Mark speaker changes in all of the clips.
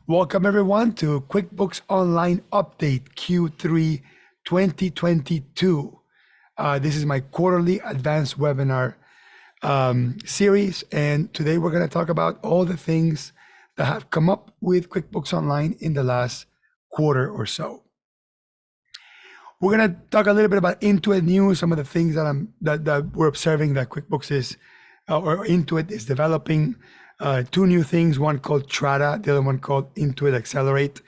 Speaker 1: Welcome everyone to QuickBooks Online Update Q3 2022. This is my quarterly advanced webinar series, and today we're going to talk about all the things that have come up with QuickBooks Online in the last quarter or so. We're going to talk a little bit about Intuit news, some of the things that we're observing that QuickBooks is or Intuit is developing. Two new things, one called Trada, the other one called Intuit Accelerate.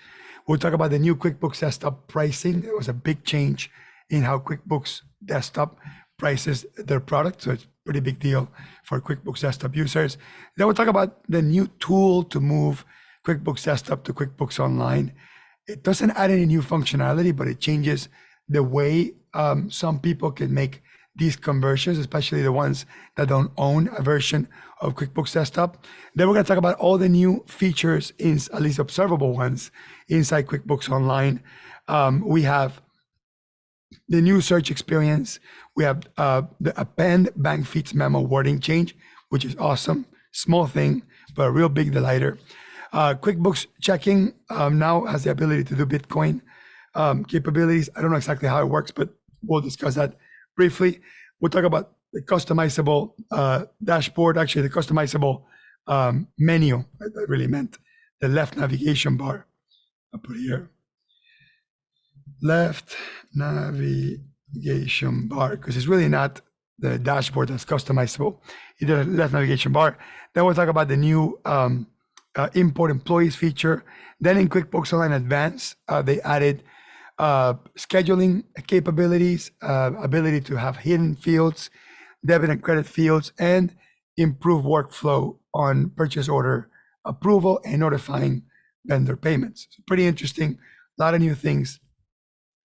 Speaker 1: We'll talk about the new QuickBooks Desktop pricing. There was a big change in how QuickBooks Desktop prices their product, so it's a pretty big deal for QuickBooks Desktop users. Then we'll talk about the new tool to move QuickBooks Desktop to QuickBooks Online. It doesn't add any new functionality, but it changes the way some people can make these conversions, especially the ones that don't own a version of QuickBooks Desktop. Then we're going to talk about all the new features, at least observable ones, inside QuickBooks Online. We have the new search experience. We have the Append bank feeds memo wording change, which is awesome. Small thing, but a real big delighter. QuickBooks checking now has the ability to do Bitcoin capabilities. I don't know exactly how it works, but we'll discuss that briefly. We'll talk about the customizable dashboard, actually the customizable menu. I really meant the left navigation bar. I'll put it here. Left navigation bar, because it's really not the dashboard that's customizable. It's the left navigation bar. Then we'll talk about the new import employees feature. Then in QuickBooks Online Advanced, they added scheduling capabilities, ability to have hidden fields, debit and credit fields, and improve workflow on purchase order approval and notifying vendor payments. So pretty interesting. A lot of new things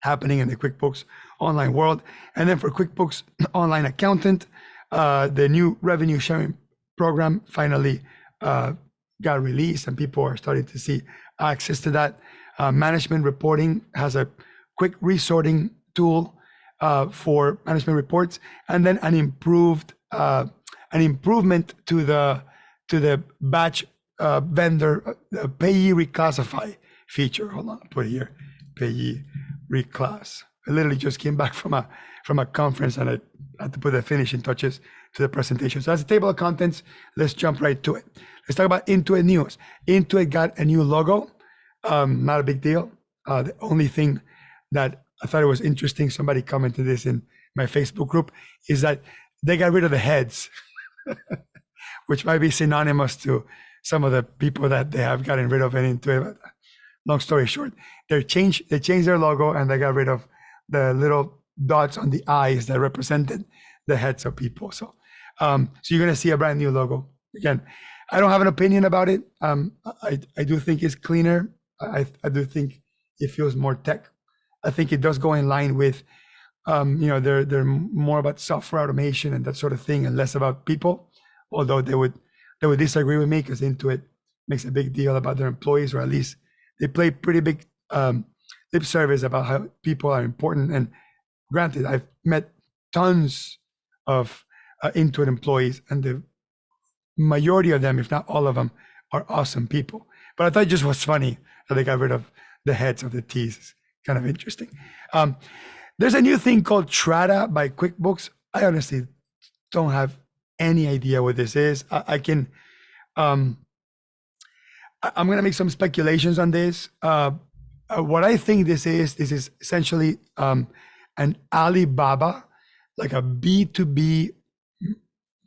Speaker 1: happening in the QuickBooks Online world. And then for QuickBooks Online Accountant, the new revenue sharing program finally got released, and people are starting to see access to that. Management reporting has a quick resorting tool for management reports, and then an improvement to the batch vendor payee reclassify feature. Hold on, I'll put it here, payee reclass. I literally just came back from a conference, and I had to put the finishing touches to the presentation. So that's the table of contents. Let's jump right to it. Let's talk about Intuit news. Intuit got a new logo. Not a big deal. The only thing that I thought it was interesting, somebody commented this in my Facebook group, is that they got rid of the heads, which might be synonymous to some of the people that they have gotten rid of in Intuit. Long story short, they changed their logo, and they got rid of the little dots on the eyes that represented the heads of people. So you're going to see a brand new logo. Again, I don't have an opinion about it. I do think it's cleaner. I do think it feels more tech. I think it does go in line with, they're more about software automation and that sort of thing, and less about people. Although they would disagree with me, because Intuit makes a big deal about their employees, or at least they play pretty big lip service about how people are important. And granted, I've met tons of Intuit employees, and the majority of them, if not all of them, are awesome people. But I thought it just was funny that they got rid of the heads of the T's. It's kind of interesting. There's a new thing called Trada by QuickBooks. I honestly don't have any idea what this is. I'm going to make some speculations on this. What I think this is essentially an Alibaba, like a B2B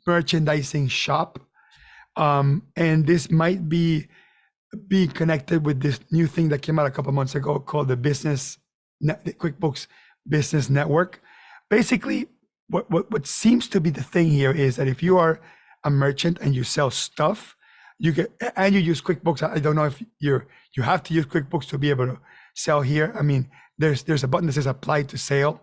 Speaker 1: merchandising shop. And this might be connected with this new thing that came out a couple of months ago called the QuickBooks Business Network. Basically, what seems to be the thing here is that if you are a merchant and you sell stuff, you use QuickBooks. I don't know if you have to use QuickBooks to be able to sell here. I mean, there's a button that says apply to sell.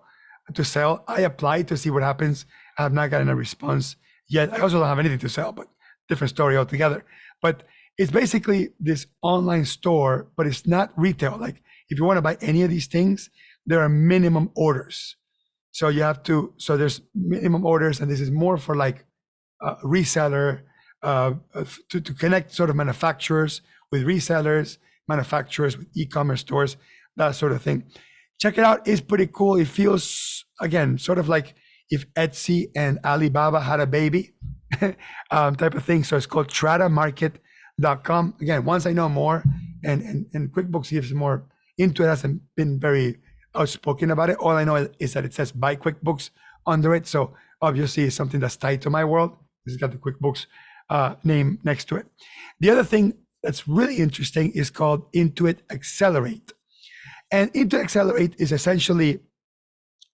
Speaker 1: I applied to see what happens. I have not gotten a response yet. I also don't have anything to sell, but different story altogether. But it's basically this online store, but it's not retail. Like if you want to buy any of these things, there are minimum orders. So there's minimum orders, and this is more for like reseller to connect sort of manufacturers with resellers, manufacturers with e-commerce stores, that sort of thing. Check it out. It's pretty cool. It feels, again, sort of like if Etsy and Alibaba had a baby type of thing. So it's called TradaMarket.com. Again, once I know more, and QuickBooks gives more into it, hasn't been very outspoken about it. All I know is that it says Buy QuickBooks under it. So obviously it's something that's tied to my world. It's got the QuickBooks name next to it. The other thing that's really interesting is called Intuit Accelerate. And Intuit Accelerate is essentially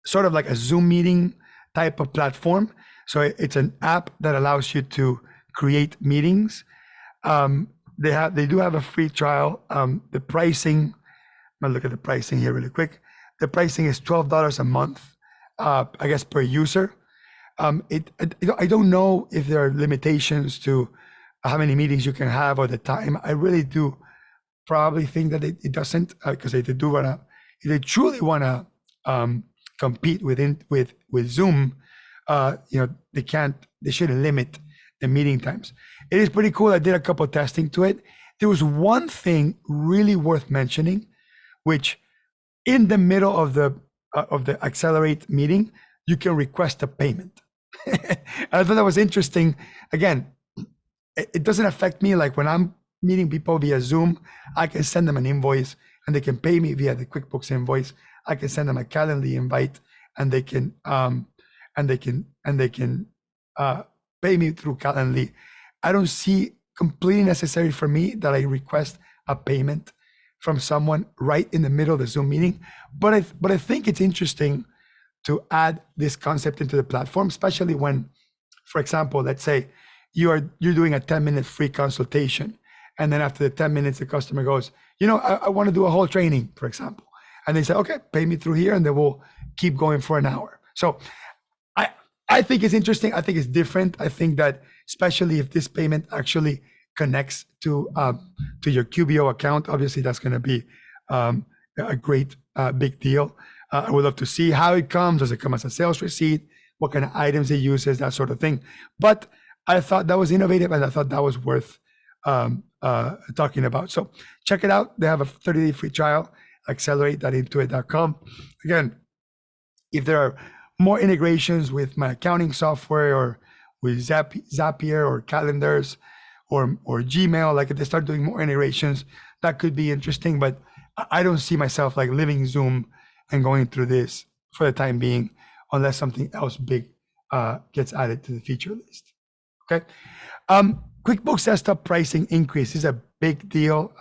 Speaker 1: sort of like a Zoom meeting type of platform. So it's an app that allows you to create meetings. They do have a free trial. The pricing, I'm gonna look at the pricing here really quick. The pricing is $12 a month, I guess, per user. I don't know if there are limitations to how many meetings you can have or the time. I really do probably think that it doesn't, because they truly wanna compete with Zoom. They shouldn't limit the meeting times. It is pretty cool. I did a couple of testing to it. There was one thing really worth mentioning, which in the middle of the Accelerate meeting, you can request a payment. I thought that was interesting. Again, it doesn't affect me. Like when I'm meeting people via Zoom, I can send them an invoice and they can pay me via the QuickBooks invoice. I can send them a Calendly invite and they can pay me through Calendly. I don't see completely necessary for me that I request a payment from someone right in the middle of the Zoom meeting. But I think it's interesting to add this concept into the platform, especially when, for example, let's say you're doing a 10-minute free consultation. And then after the 10 minutes, the customer goes, I want to do a whole training, for example. And they say, okay, pay me through here, and then we'll keep going for an hour. So I think it's interesting. I think it's different. I think that especially if this payment actually connects to your QBO account, obviously that's going to be a great big deal. I would love to see how it comes. Does it come as a sales receipt? What kind of items it uses, that sort of thing. But I thought that was innovative, and I thought that was worth talking about. So check it out. They have a 30-day free trial. Accelerate.intuit.com. Again, if there are more integrations with my accounting software or with Zapier or calendars or Gmail, like if they start doing more integrations, that could be interesting. But I don't see myself like leaving Zoom and going through this for the time being, unless something else big gets added to the feature list. Okay. QuickBooks Desktop pricing increase is a big deal.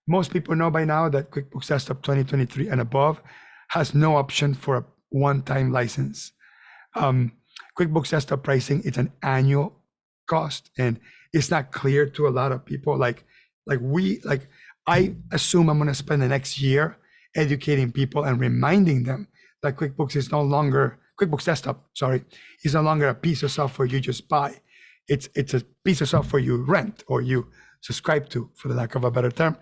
Speaker 1: Most people know by now that QuickBooks Desktop 2023 and above has no option for a one-time license. QuickBooks Desktop pricing, it's an annual cost, and it's not clear to a lot of people. I assume I'm going to spend the next year educating people and reminding them that QuickBooks Desktop, is no longer a piece of software you just buy. It's a piece of software you rent or you subscribe to, for the lack of a better term.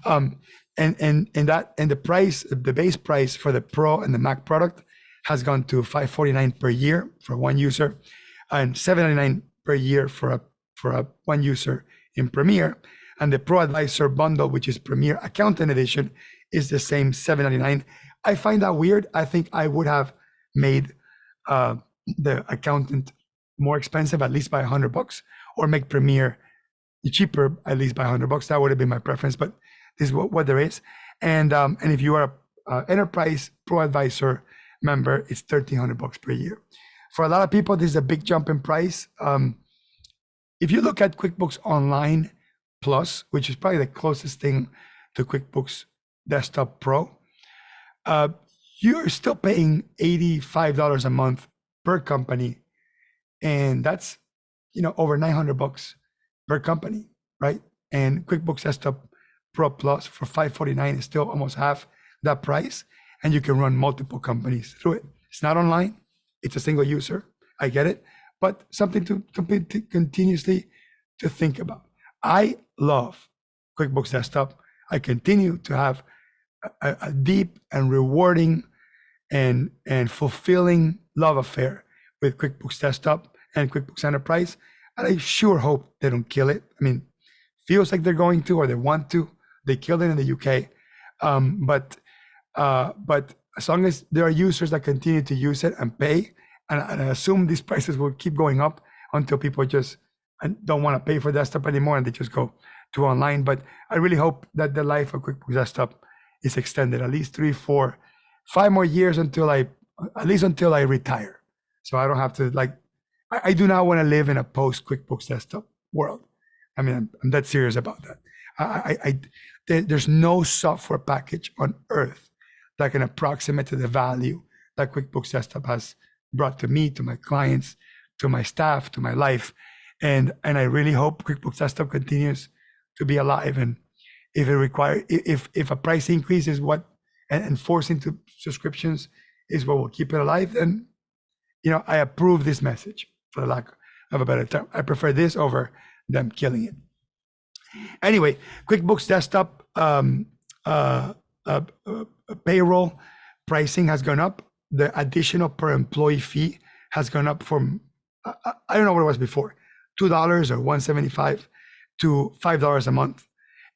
Speaker 1: And the price, the base price for the Pro and the Mac product has gone to $549 per year for one user, and $799 per year for one user in Premier. And the Pro Advisor bundle, which is Premier Accountant Edition, is the same $799. I find that weird. I think I would have made the Accountant more expensive, at least by $100, or make Premier cheaper, at least by $100. That would have been my preference, but this is what there is. And if you are a Enterprise Pro Advisor member, it's $1,300 per year. For a lot of people, this is a big jump in price. If you look at QuickBooks Online Plus, which is probably the closest thing to QuickBooks Desktop Pro, you're still paying $85 a month per company, and that's over $900 per company, right? And QuickBooks Desktop Pro Plus for $549 is still almost half that price, and you can run multiple companies through it. It's not online, it's a single user. I get it, but something to continuously to think about. I love QuickBooks Desktop. I continue to have a deep and rewarding and fulfilling love affair with QuickBooks Desktop and QuickBooks Enterprise. And I sure hope they don't kill it. I mean, feels like they're going to, or they want to. They killed it in the UK. But as long as there are users that continue to use it and pay, and I assume these prices will keep going up until people just don't want to pay for desktop anymore and they just go to online. But I really hope that the life of QuickBooks Desktop is extended at least 3, 4, 5 more years until I retire. So I don't have to I do not want to live in a post QuickBooks Desktop world. I mean, I'm that serious about that. There's no software package on earth that can approximate to the value that QuickBooks Desktop has brought to me, to my clients, to my staff, to my life. And I really hope QuickBooks Desktop continues to be alive. And if if a price increase is what, and forcing to subscriptions is what will keep it alive, then, I approve this message, for the lack of a better term. I prefer this over them killing it. Anyway, QuickBooks Desktop payroll pricing has gone up. The additional per employee fee has gone up from, I don't know what it was before, $2 or $175 to $5 a month.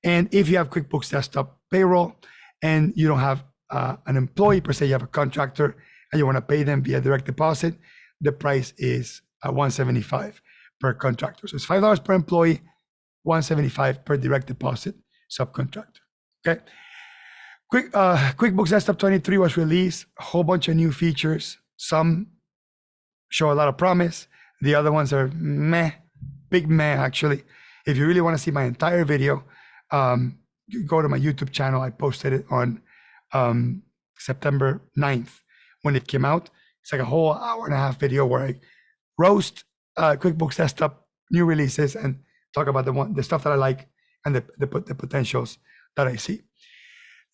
Speaker 1: And if you have QuickBooks Desktop payroll and you don't have an employee per se, you have a contractor and you want to pay them via direct deposit, the price is $175 per contractor. So it's $5 per employee, $175 per direct deposit subcontractor. Okay. QuickBooks Desktop 23 was released, a whole bunch of new features. Some show a lot of promise. The other ones are meh, big meh, actually. If you really want to see my entire video, go to my YouTube channel. I posted it on September 9th when it came out. It's like a whole hour-and-a-half video where I roast QuickBooks Desktop new releases and talk about the stuff that I like and the potentials that I see.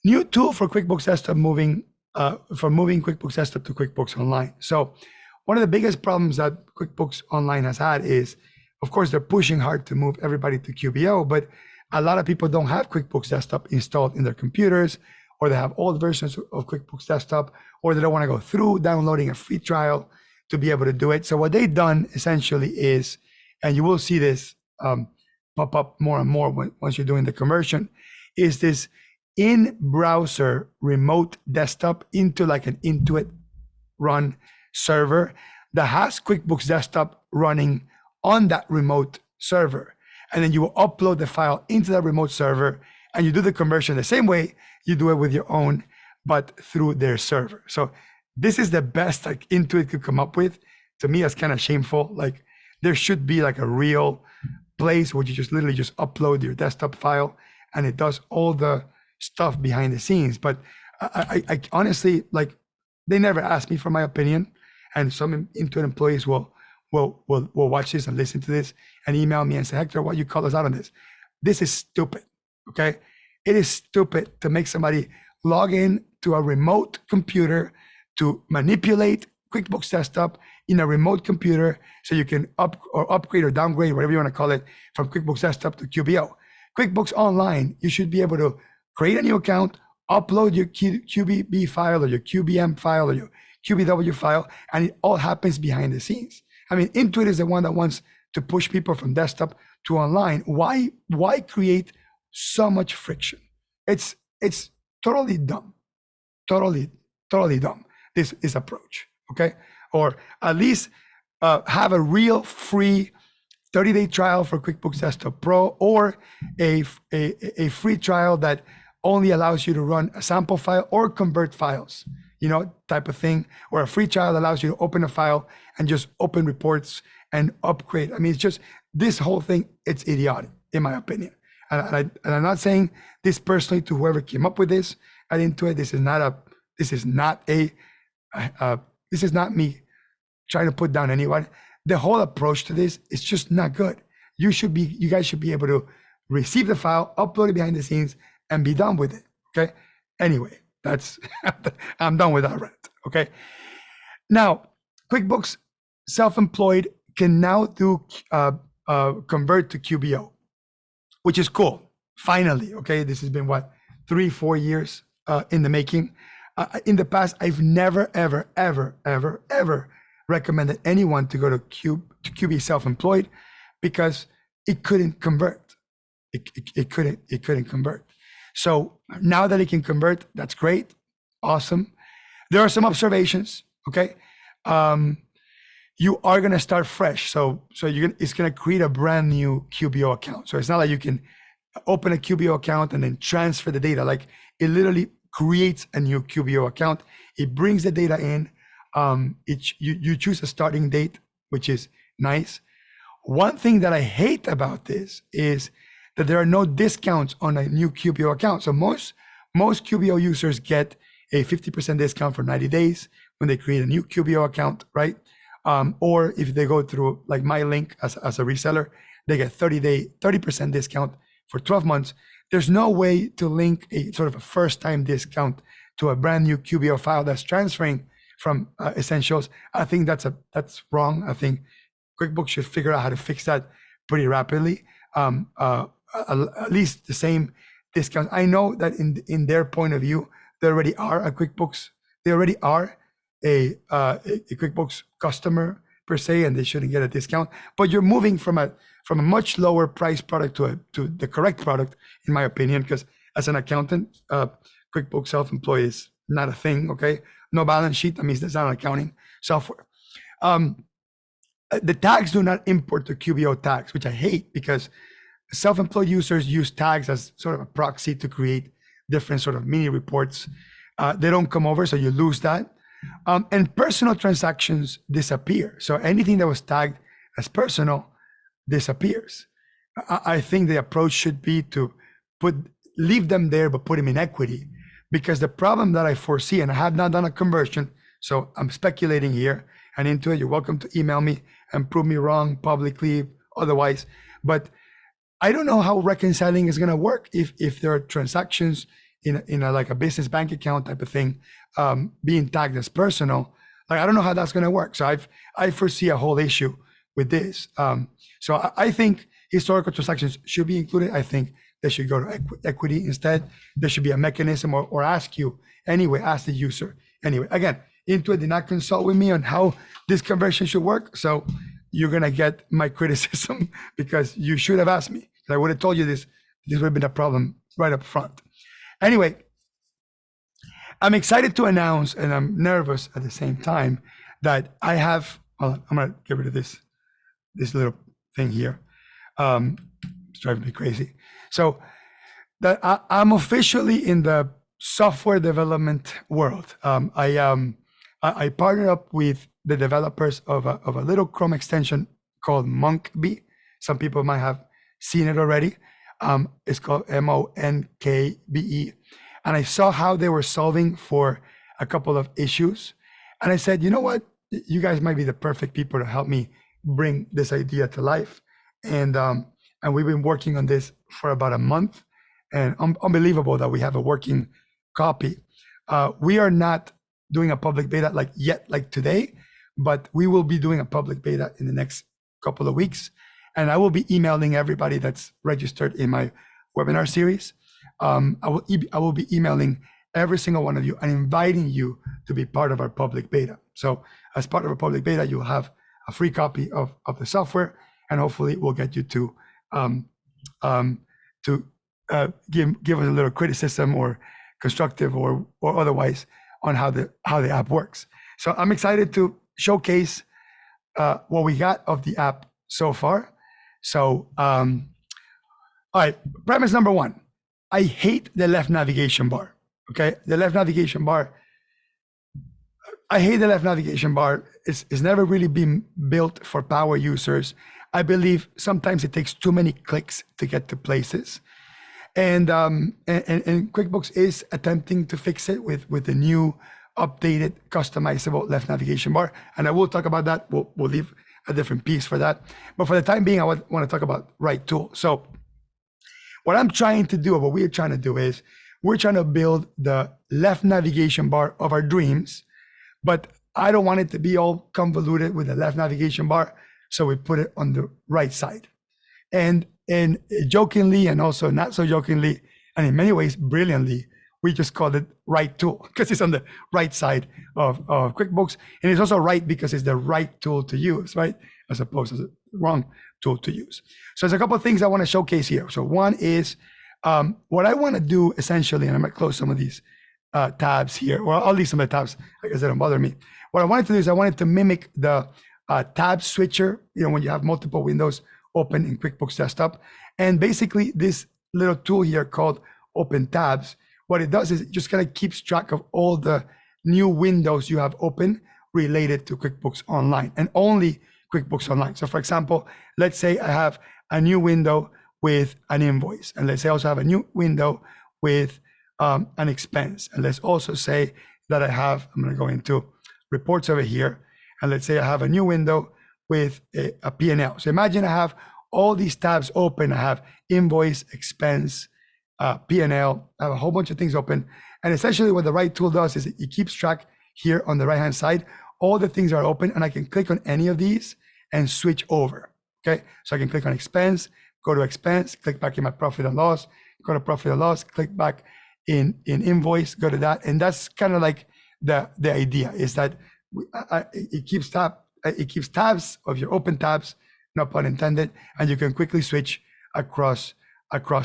Speaker 1: New tool for QuickBooks Desktop moving QuickBooks Desktop to QuickBooks Online. So one of the biggest problems that QuickBooks Online has had is, of course, they're pushing hard to move everybody to QBO, but a lot of people don't have QuickBooks Desktop installed in their computers, or they have old versions of QuickBooks Desktop, or they don't want to go through downloading a free trial to be able to do it. So what they've done essentially is, and you will see this pop up more and more once you're doing the conversion, is this in-browser remote desktop into like an Intuit run server that has QuickBooks Desktop running on that remote server. And then you will upload the file into that remote server and you do the conversion the same way you do it with your own, but through their server. So this is the best like Intuit could come up with. To me, that's kind of shameful. Like there should be like a real place where you just literally just upload your desktop file and it does all the stuff behind the scenes. But I honestly, like, they never asked me for my opinion. And some Intuit employees will watch this and listen to this and email me and say, Hector, why you call us out on this? This is stupid, okay? It is stupid to make somebody log in to a remote computer to manipulate QuickBooks Desktop in a remote computer so you can upgrade or downgrade, whatever you want to call it, from QuickBooks Desktop to QBO. QuickBooks Online, you should be able to create a new account, upload your QBB file or your QBM file or your QBW file, and it all happens behind the scenes. I mean, Intuit is the one that wants to push people from desktop to online. Why create so much friction? It's totally dumb, totally dumb, this approach, okay? Or at least have a real free 30-day trial for QuickBooks Desktop Pro, or a free trial that only allows you to run a sample file or convert files, type of thing, or a free trial that allows you to open a file and just open reports and upgrade. I mean, it's just, this whole thing, it's idiotic, in my opinion. And I'm not saying this personally to whoever came up with this at Intuit. This is not me trying to put down anyone. The whole approach to this is just not good. You guys should be able to receive the file, upload it behind the scenes, and be done with it, okay? Anyway, I'm done with that rant, okay? Now, QuickBooks Self-Employed can now do convert to QBO, which is cool, finally, okay? This has been, 3-4 years in the making. In the past, I've never, ever recommended anyone to go to QB Self-Employed, because it couldn't convert. It couldn't convert. So now that it can convert, that's great, awesome. There are some observations. Okay, you are gonna start fresh. So it's gonna create a brand new QBO account. So it's not like you can open a QBO account and then transfer the data. Like it literally creates a new QBO account. It brings the data in. You choose a starting date, which is nice. One thing that I hate about this is that there are no discounts on a new QBO account. So most QBO users get a 50% discount for 90 days when they create a new QBO account, right? Or if they go through like my link as a reseller, they get 30% discount for 12 months. There's no way to link a sort of a first-time discount to a brand new QBO file that's transferring from Essentials. I think that's wrong. I think QuickBooks should figure out how to fix that pretty rapidly. At least the same discounts. I know that in their point of view, they already are a QuickBooks. They already are a QuickBooks customer per se, and they shouldn't get a discount. But you're moving from a much lower price product to the correct product, in my opinion, because as an accountant, QuickBooks Self-Employed is not a thing. Okay, no balance sheet. That means there's not accounting software. The tags do not import the QBO tags, which I hate because self-employed users use tags as sort of a proxy to create different sort of mini reports. They don't come over, so you lose that. And personal transactions disappear. So anything that was tagged as personal disappears. I think the approach should be to leave them there, but put them in equity, because the problem that I foresee, and I have not done a conversion, so I'm speculating here, and Intuit, you're welcome to email me and prove me wrong publicly, otherwise. But I don't know how reconciling is going to work if there are transactions in a like a business bank account type of thing being tagged as personal. Like, I don't know how that's going to work. So I foresee a whole issue with this. So I think historical transactions should be included. I think they should go to equity instead. There should be a mechanism or ask the user. Anyway, again, Intuit did not consult with me on how this conversion should work. So you're going to get my criticism because you should have asked me. I would have told you this would have been a problem right up front. Anyway, I'm excited to announce, and I'm nervous at the same time, that I have, I'm going to get rid of this little thing here. It's driving me crazy. So that I'm officially in the software development world. I partnered up with the developers of a little Chrome extension called Monkbe. Some people might have seen it already. It's called Monkbe. And I saw how they were solving for a couple of issues. And I said, you know what? You guys might be the perfect people to help me bring this idea to life. And we've been working on this for about a month. And unbelievable that we have a working copy. We are not doing a public beta like today, but we will be doing a public beta in the next couple of weeks. And I will be emailing everybody that's registered in my webinar series. I will be emailing every single one of you and inviting you to be part of our public beta. So as part of our public beta, you'll have a free copy of the software, and hopefully we'll get you to give us a little criticism or constructive or otherwise on how the app works. So I'm excited to showcase what we got of the app so far. So, all right, premise number one, I hate the left navigation bar, okay? The left navigation bar, I hate the left navigation bar. It's never really been built for power users. I believe sometimes it takes too many clicks to get to places. And QuickBooks is attempting to fix it with the new updated customizable left navigation bar. And I will talk about that. We'll leave a different piece for that. But for the time being, I want to talk about RightTool. So what I'm trying to do, or what we're trying to do, is we're trying to build the left navigation bar of our dreams, but I don't want it to be all convoluted with the left navigation bar. So we put it on the right side. And jokingly, and also not so jokingly, and in many ways brilliantly, we just called it RightTool because it's on the right side of QuickBooks. And it's also right because it's the right tool to use, right? As opposed to wrong tool to use. So there's a couple of things I want to showcase here. So one is what I want to do essentially, and I'm going to close some of these tabs here. Well, I'll leave some of the tabs, I guess they don't bother me. What I wanted to do is I wanted to mimic the tab switcher, when you have multiple windows open in QuickBooks Desktop. And basically this little tool here called Open Tabs, what it does is it just kind of keeps track of all the new windows you have open related to QuickBooks Online, and only QuickBooks Online. So for example, let's say I have a new window with an invoice, and let's say I also have a new window with an expense. And let's also say that I'm going to go into reports over here, and let's say I have a new window with a P&L. So imagine I have all these tabs open. I have invoice, expense, P&L, I have a whole bunch of things open. And essentially what the RightTool does is it keeps track here on the right-hand side. All the things are open, and I can click on any of these and switch over, okay? So I can click on expense, go to expense, click back in my profit and loss, go to profit and loss, click back in invoice, go to that. And that's kind of like the idea is that it keeps tabs of your open tabs, no pun intended, and you can quickly switch across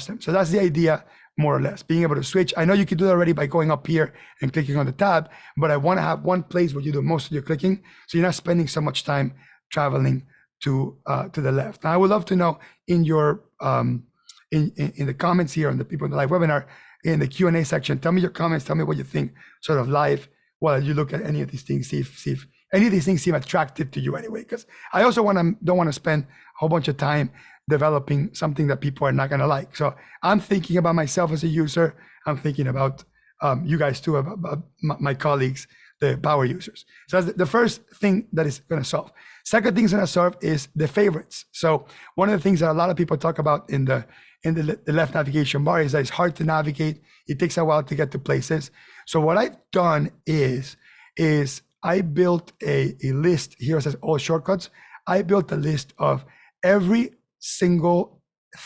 Speaker 1: them. So that's the idea, more or less, being able to switch. I know you can do that already by going up here and clicking on the tab, but I want to have one place where you do most of your clicking, so you're not spending so much time traveling to the left. Now, I would love to know in your in the comments here, and the people in the live webinar, in the Q&A section, tell me your comments, tell me what you think sort of live while you look at any of these things, see if any of these things seem attractive to you anyway, because I also don't want to spend a whole bunch of time developing something that people are not going to like. So I'm thinking about myself as a user. I'm thinking about you guys too, about my colleagues, the power users. So that's the first thing that is going to solve. Second thing it's going to solve is the favorites. So one of the things that a lot of people talk about in the left navigation bar is that it's hard to navigate. It takes a while to get to places. So what I've done is I built a list. Here it says all shortcuts. I built a list of every single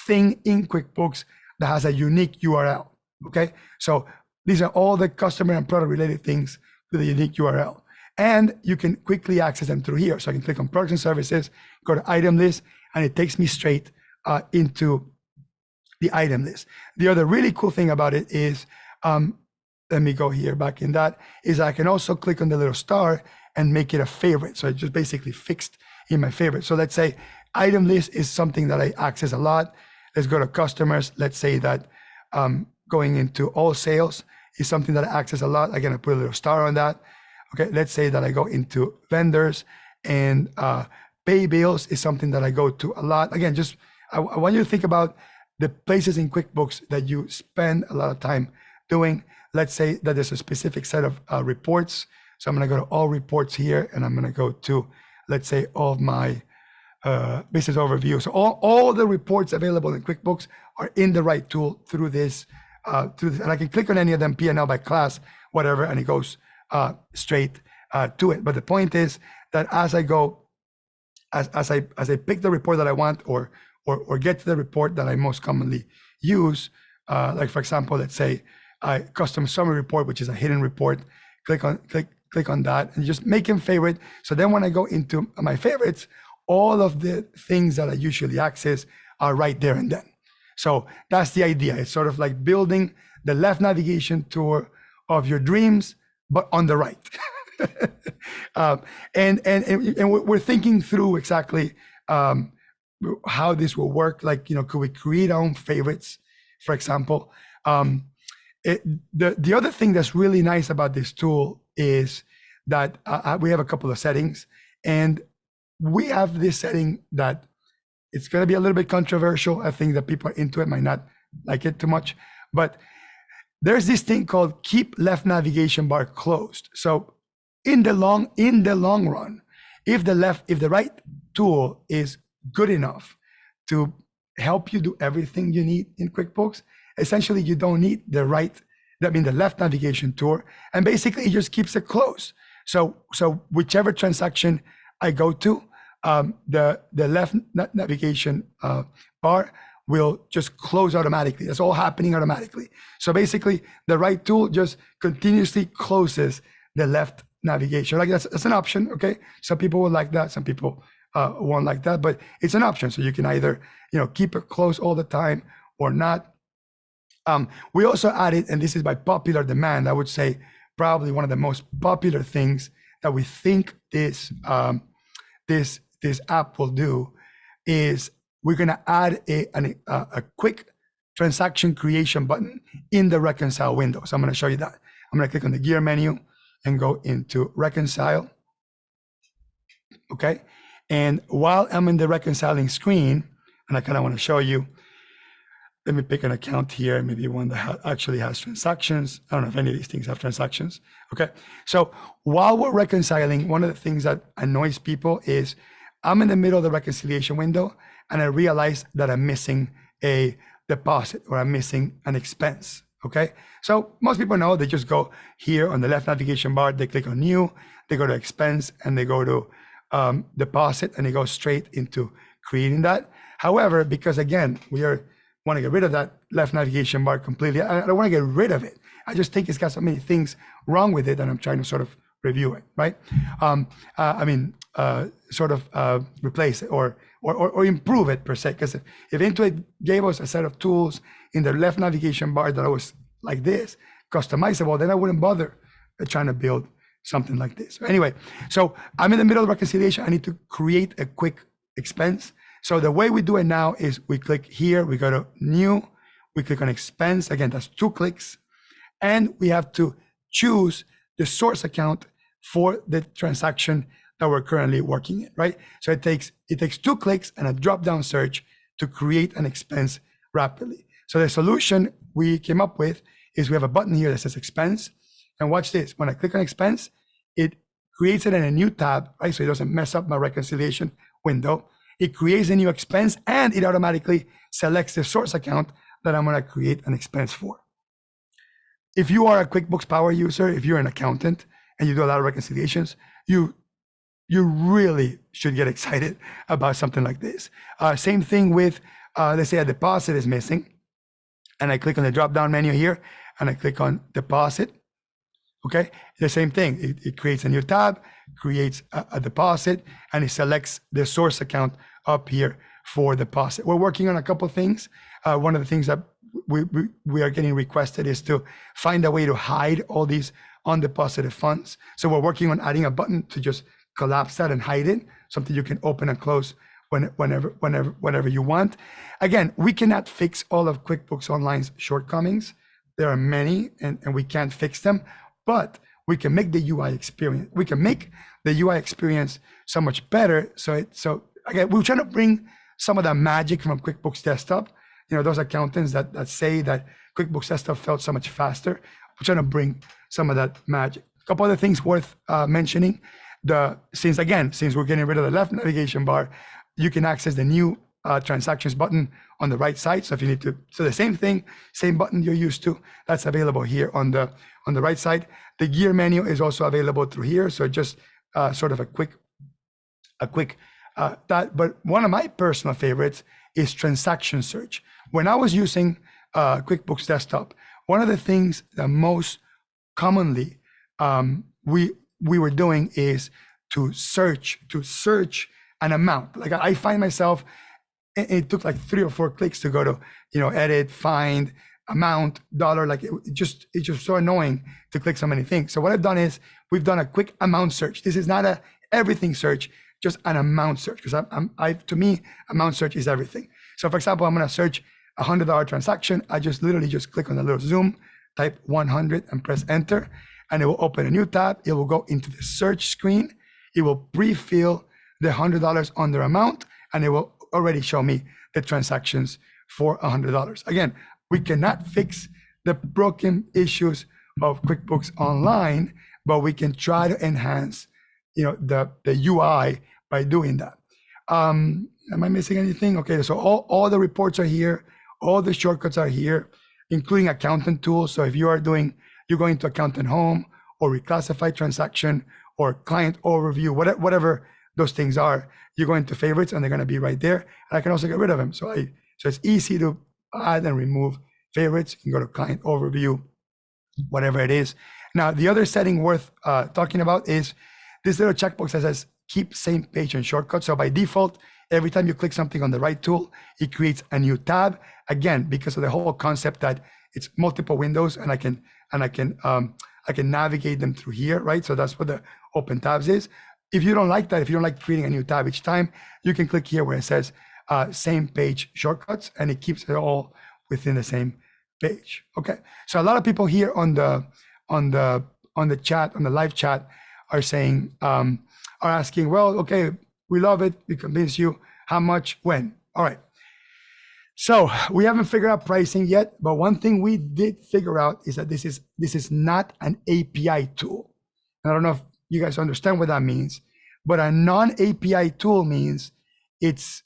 Speaker 1: thing in QuickBooks that has a unique URL, okay? So these are all the customer and product related things with a unique URL. And you can quickly access them through here. So I can click on products and services, go to item list, and it takes me straight into the item list. The other really cool thing about it is, let me go here back in that, is I can also click on the little star and make it a favorite. So it's just basically fixed in my favorite. So let's say item list is something that I access a lot. Let's go to customers. Let's say that going into all sales is something that I access a lot. Again, I put a little star on that. Okay, let's say that I go into vendors, and pay bills is something that I go to a lot. Again, just I want you to think about the places in QuickBooks that you spend a lot of time doing. Let's say that there's a specific set of reports. So I'm going to go to all reports here, and I'm going to go to, let's say, all of my business overview. So all the reports available in QuickBooks are in the RightTool through this, and I can click on any of them, P&L by class, whatever, and it goes straight to it. But the point is that as I go, as I pick the report that I want, or get to the report that I most commonly use, like for example, let's say custom summary report, which is a hidden report, click on that and just make them favorite. So then when I go into my favorites, all of the things that I usually access are right there and then. So that's the idea. It's sort of like building the left navigation tour of your dreams, but on the right. And we're thinking through exactly how this will work. Like, could we create our own favorites, for example? The other thing that's really nice about this tool is that we have a couple of settings, and we have this setting that it's going to be a little bit controversial. I think that people into it might not like it too much, but there's this thing called keep left navigation bar closed. So in the long run, if the right tool is good enough to help you do everything you need in QuickBooks, essentially you don't need the left navigation tool, and basically it just keeps it closed. So whichever transaction I go to, the left navigation bar will just close automatically. That's all happening automatically. So basically the right tool just continuously closes the left navigation. Like that's an option, okay? Some people will like that, some people one like that, but it's an option. So you can either, keep it closed all the time or not. We also added, and this is by popular demand, I would say probably one of the most popular things that we think this app will do is we're going to add a quick transaction creation button in the reconcile window. So I'm going to show you that. I'm going to click on the gear menu and go into reconcile. Okay. And while I'm in the reconciling screen, and I kind of want to show you, let me pick an account here, maybe one that actually has transactions. I don't know if any of these things have transactions. Okay. So while we're reconciling, one of the things that annoys people is I'm in the middle of the reconciliation window and I realize that I'm missing a deposit or I'm missing an expense. Okay. So most people know they just go here on the left navigation bar, they click on new, they go to expense and they go to deposit and they go straight into creating that. However, because again, want to get rid of that left navigation bar completely. I don't want to get rid of it. I just think it's got so many things wrong with it and I'm trying to sort of review it, right? Replace it or improve it per se. Because if Intuit gave us a set of tools in the left navigation bar that was like this, customizable, then I wouldn't bother trying to build something like this. Anyway, so I'm in the middle of reconciliation. I need to create a quick expense. So the way we do it now is we click here, we go to new, we click on expense. Again, that's 2 clicks. And we have to choose the source account for the transaction that we're currently working in, right? So it takes 2 clicks and a drop-down search to create an expense rapidly. So the solution we came up with is we have a button here that says expense. And watch this, when I click on expense, it creates it in a new tab, right? So it doesn't mess up my reconciliation window. It creates a new expense and it automatically selects the source account that I'm going to create an expense for. If you are a QuickBooks Power user, if you're an accountant and you do a lot of reconciliations, you really should get excited about something like this. Same thing with, let's say a deposit is missing and I click on the drop-down menu here and I click on deposit. Okay, the same thing. It creates a new tab, creates a deposit, and it selects the source account up here for deposit. We're working on a couple of things. One of the things that we are getting requested is to find a way to hide all these undeposited funds. So we're working on adding a button to just collapse that and hide it, something you can open and close whenever you want. Again, we cannot fix all of QuickBooks Online's shortcomings. There are many, and we can't fix them. But we can make the UI experience. We can make the UI experience so much better. So again, we're trying to bring some of that magic from QuickBooks Desktop. Those accountants that say that QuickBooks Desktop felt so much faster. We're trying to bring some of that magic. A couple other things worth mentioning. Since we're getting rid of the left navigation bar, you can access the new transactions button on the right side. So if you need to, so the same thing, same button you're used to, that's available here on the right side. The gear menu is also available through here. So just sort of a quick that. But one of my personal favorites is transaction search. When I was using QuickBooks Desktop, one of the things that most commonly we were doing is to search an amount. Like I find myself, it took like 3 or 4 clicks to go to, edit, find, amount, dollar. Like it's just so annoying to click so many things. So what I've done is we've done a quick amount search. This is not a everything search, just an amount search. Because to me, amount search is everything. So for example, I'm going to search $100 transaction. I literally click on the little zoom, type 100 and press enter, and it will open a new tab. It will go into the search screen. It will pre-fill the $100 under amount, and it will already show me the transactions for $100. Again, we cannot fix the broken issues of QuickBooks Online, but we can try to enhance, the UI by doing that. Am I missing anything? Okay, so all the reports are here, all the shortcuts are here, including accountant tools. So if you're going to accountant home or reclassify transaction or client overview, whatever those things are, you go into favorites and they're going to be right there. And I can also get rid of them. So it's easy to add and remove favorites. You can go to client overview, whatever it is. Now, the other setting worth talking about is this little checkbox that says keep same page and shortcut. So by default, every time you click something on the right tool, it creates a new tab. Again, because of the whole concept that it's multiple windows and I can navigate them through here, right? So that's what the open tabs is. If you don't like that, if you don't like creating a new tab each time, you can click here where it says same page shortcuts, and it keeps it all within the same page. Okay. So a lot of people here on the chat, on the live chat, are saying, are asking, well, okay, we love it. We convince you. How much? When? All right. So we haven't figured out pricing yet, but one thing we did figure out is that this is not an API tool. And I don't know if you guys understand what that means, but a non-API tool means it's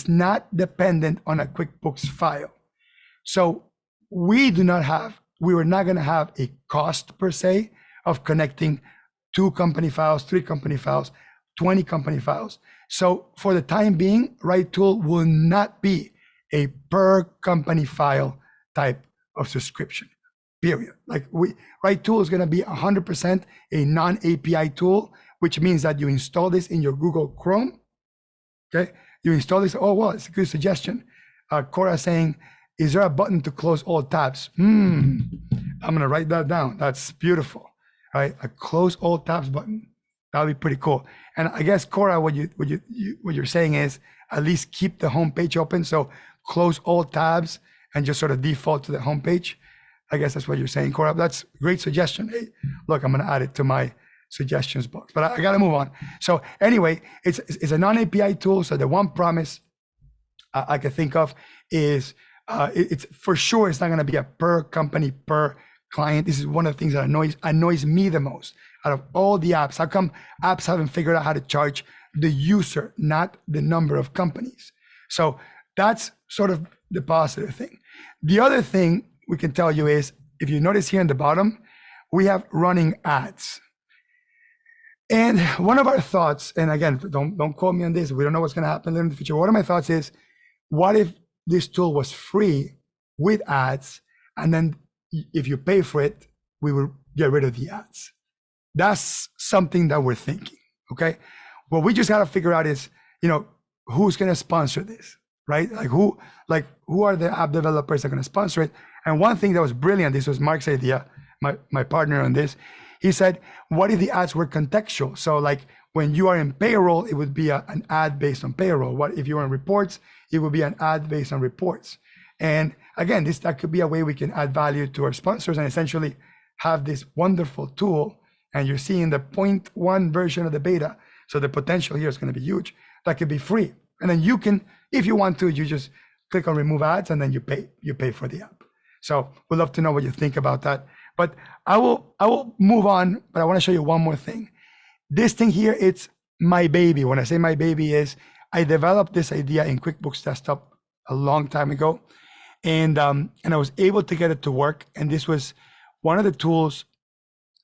Speaker 1: not dependent on a QuickBooks file. So we were not going to have a cost per se of connecting 2 company files, 3 company files, 20 company files. So for the time being, RightTool will not be a per company file type of subscription, period. Like RightTool is going to be 100% a non-API tool, which means that you install this in your Google Chrome. Okay, you install this. Oh, well, it's a good suggestion. Cora saying, is there a button to close all tabs? I'm going to write that down. That's beautiful, right? A close all tabs button. That would be pretty cool. And I guess, Cora, what you're saying is at least keep the home page open. So close all tabs and just sort of default to the home page. I guess that's what you're saying, Cora. That's a great suggestion. Hey, look, I'm going to add it to my suggestions box, but I got to move on. So anyway, it's a non-API tool. So the one promise I could think of is it's for sure it's not going to be a per company, per client. This is one of the things that annoys me the most out of all the apps. How come apps haven't figured out how to charge the user, not the number of companies? So that's sort of the positive thing. The other thing we can tell you is, if you notice here in the bottom, we have running ads. And one of our thoughts, and again, don't quote me on this, we don't know what's going to happen in the future. One of my thoughts is, what if this tool was free with ads, and then if you pay for it, we will get rid of the ads? That's something that we're thinking, okay? What we just got to figure out is, who's going to sponsor this, right? Who are the app developers that are going to sponsor it? And one thing that was brilliant, this was Mark's idea, my partner on this. He said, what if the ads were contextual? So like when you are in payroll, it would be an ad based on payroll. What if you are in reports, it would be an ad based on reports. And again, that could be a way we can add value to our sponsors and essentially have this wonderful tool. And you're seeing the 0.1 version of the beta. So the potential here is going to be huge. That could be free. And then you can, if you want to, you just click on remove ads and then you pay for the app. So we'd love to know what you think about that. But I will move on, but I want to show you one more thing. This thing here, it's my baby. When I say my baby is, I developed this idea in QuickBooks Desktop a long time ago. And I was able to get it to work. And this was one of the tools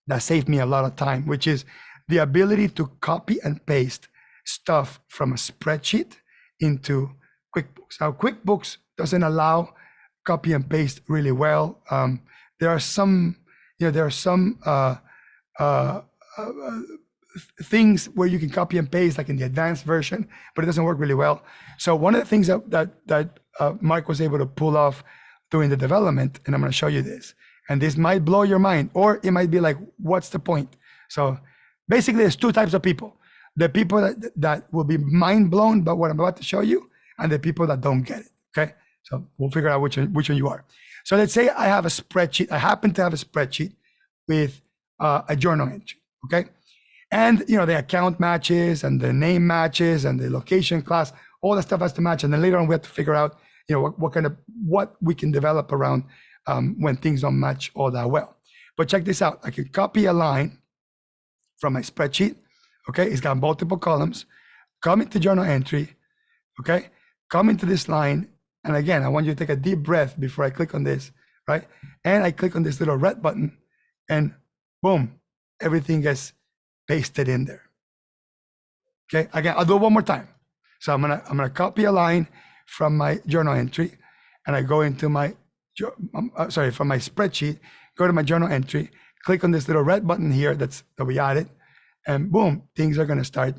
Speaker 1: that saved me a lot of time, which is the ability to copy and paste stuff from a spreadsheet into QuickBooks. Now, QuickBooks doesn't allow copy and paste really well. There are some things where you can copy and paste, like in the advanced version, but it doesn't work really well. So one of the things that Mark was able to pull off during the development, and I'm going to show you this, and this might blow your mind, or it might be like, what's the point? So basically, there's 2 types of people: the people that will be mind blown by what I'm about to show you, and the people that don't get it. Okay, so we'll figure out which one you are. So let's say I have a spreadsheet. I happen to have a spreadsheet with a journal entry, okay? And, the account matches and the name matches and the location class, all that stuff has to match. And then later on, we have to figure out, what we can develop around when things don't match all that well. But check this out. I can copy a line from my spreadsheet, okay? It's got multiple columns. Come into journal entry, okay? Come into this line. And again, I want you to take a deep breath before I click on this, right? And I click on this little red button, and boom, everything gets pasted in there. Okay, again, I'll do it one more time. So I'm gonna copy a line from my journal entry, and I go into from my spreadsheet, go to my journal entry, click on this little red button here that we added, and boom, things are going to start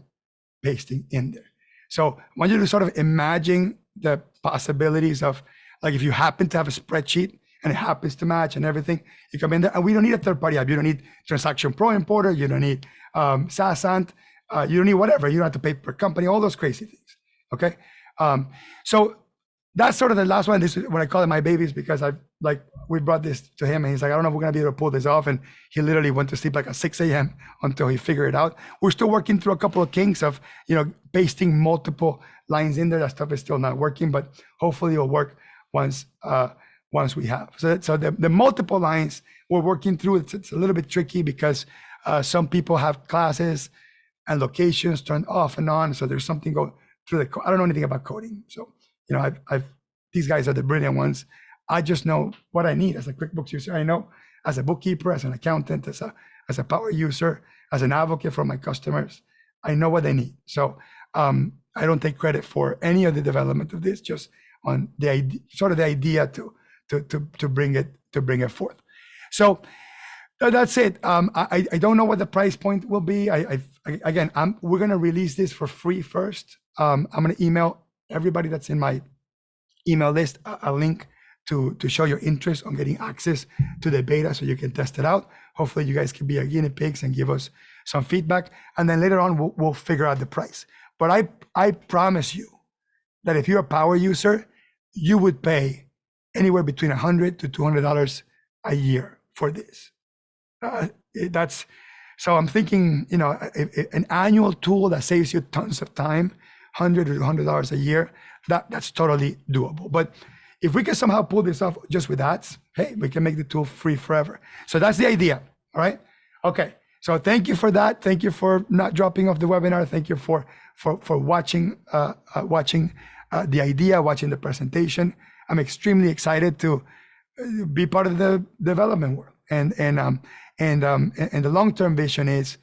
Speaker 1: pasting in there. So I want you to sort of imagine the possibilities of, like, if you happen to have a spreadsheet and it happens to match and everything, you come in there, and we don't need a third-party app. You don't need Transaction Pro Importer. You don't need Saasant. You don't need whatever. You don't have to pay per company, all those crazy things, okay? So that's sort of the last one. This is what I call it my babies, because we brought this to him and he's like, I don't know if we're gonna be able to pull this off. And he literally went to sleep like at 6 a.m. until he figured it out. We're still working through a couple of kinks of, pasting multiple lines in there. That stuff is still not working, but hopefully it'll work once we have. So the multiple lines we're working through, it's a little bit tricky because some people have classes and locations turned off and on. So there's something going through I don't know anything about coding. So, these guys are the brilliant ones. I just know what I need as a QuickBooks user. I know as a bookkeeper, as an accountant, as a power user, as an advocate for my customers, I know what they need. So I don't take credit for any of the development of this, just on the idea to bring it forth. So that's it. I don't know what the price point will be. We're gonna release this for free first. I'm gonna email everybody that's in my email list a link to show your interest on getting access to the beta so you can test it out. Hopefully you guys can be our guinea pigs and give us some feedback. And then later on, we'll figure out the price. But I promise you that if you're a power user, you would pay anywhere between $100 to $200 a year for this. So I'm thinking, an annual tool that saves you tons of time, $100 to $200 a year, that's totally doable. But if we can somehow pull this off just with ads, hey, we can make the tool free forever. So that's the idea, all right? Okay, so thank you for that. Thank you for not dropping off the webinar. Thank you for watching the idea, watching the presentation. I'm extremely excited to be part of the development world. And the long-term vision is,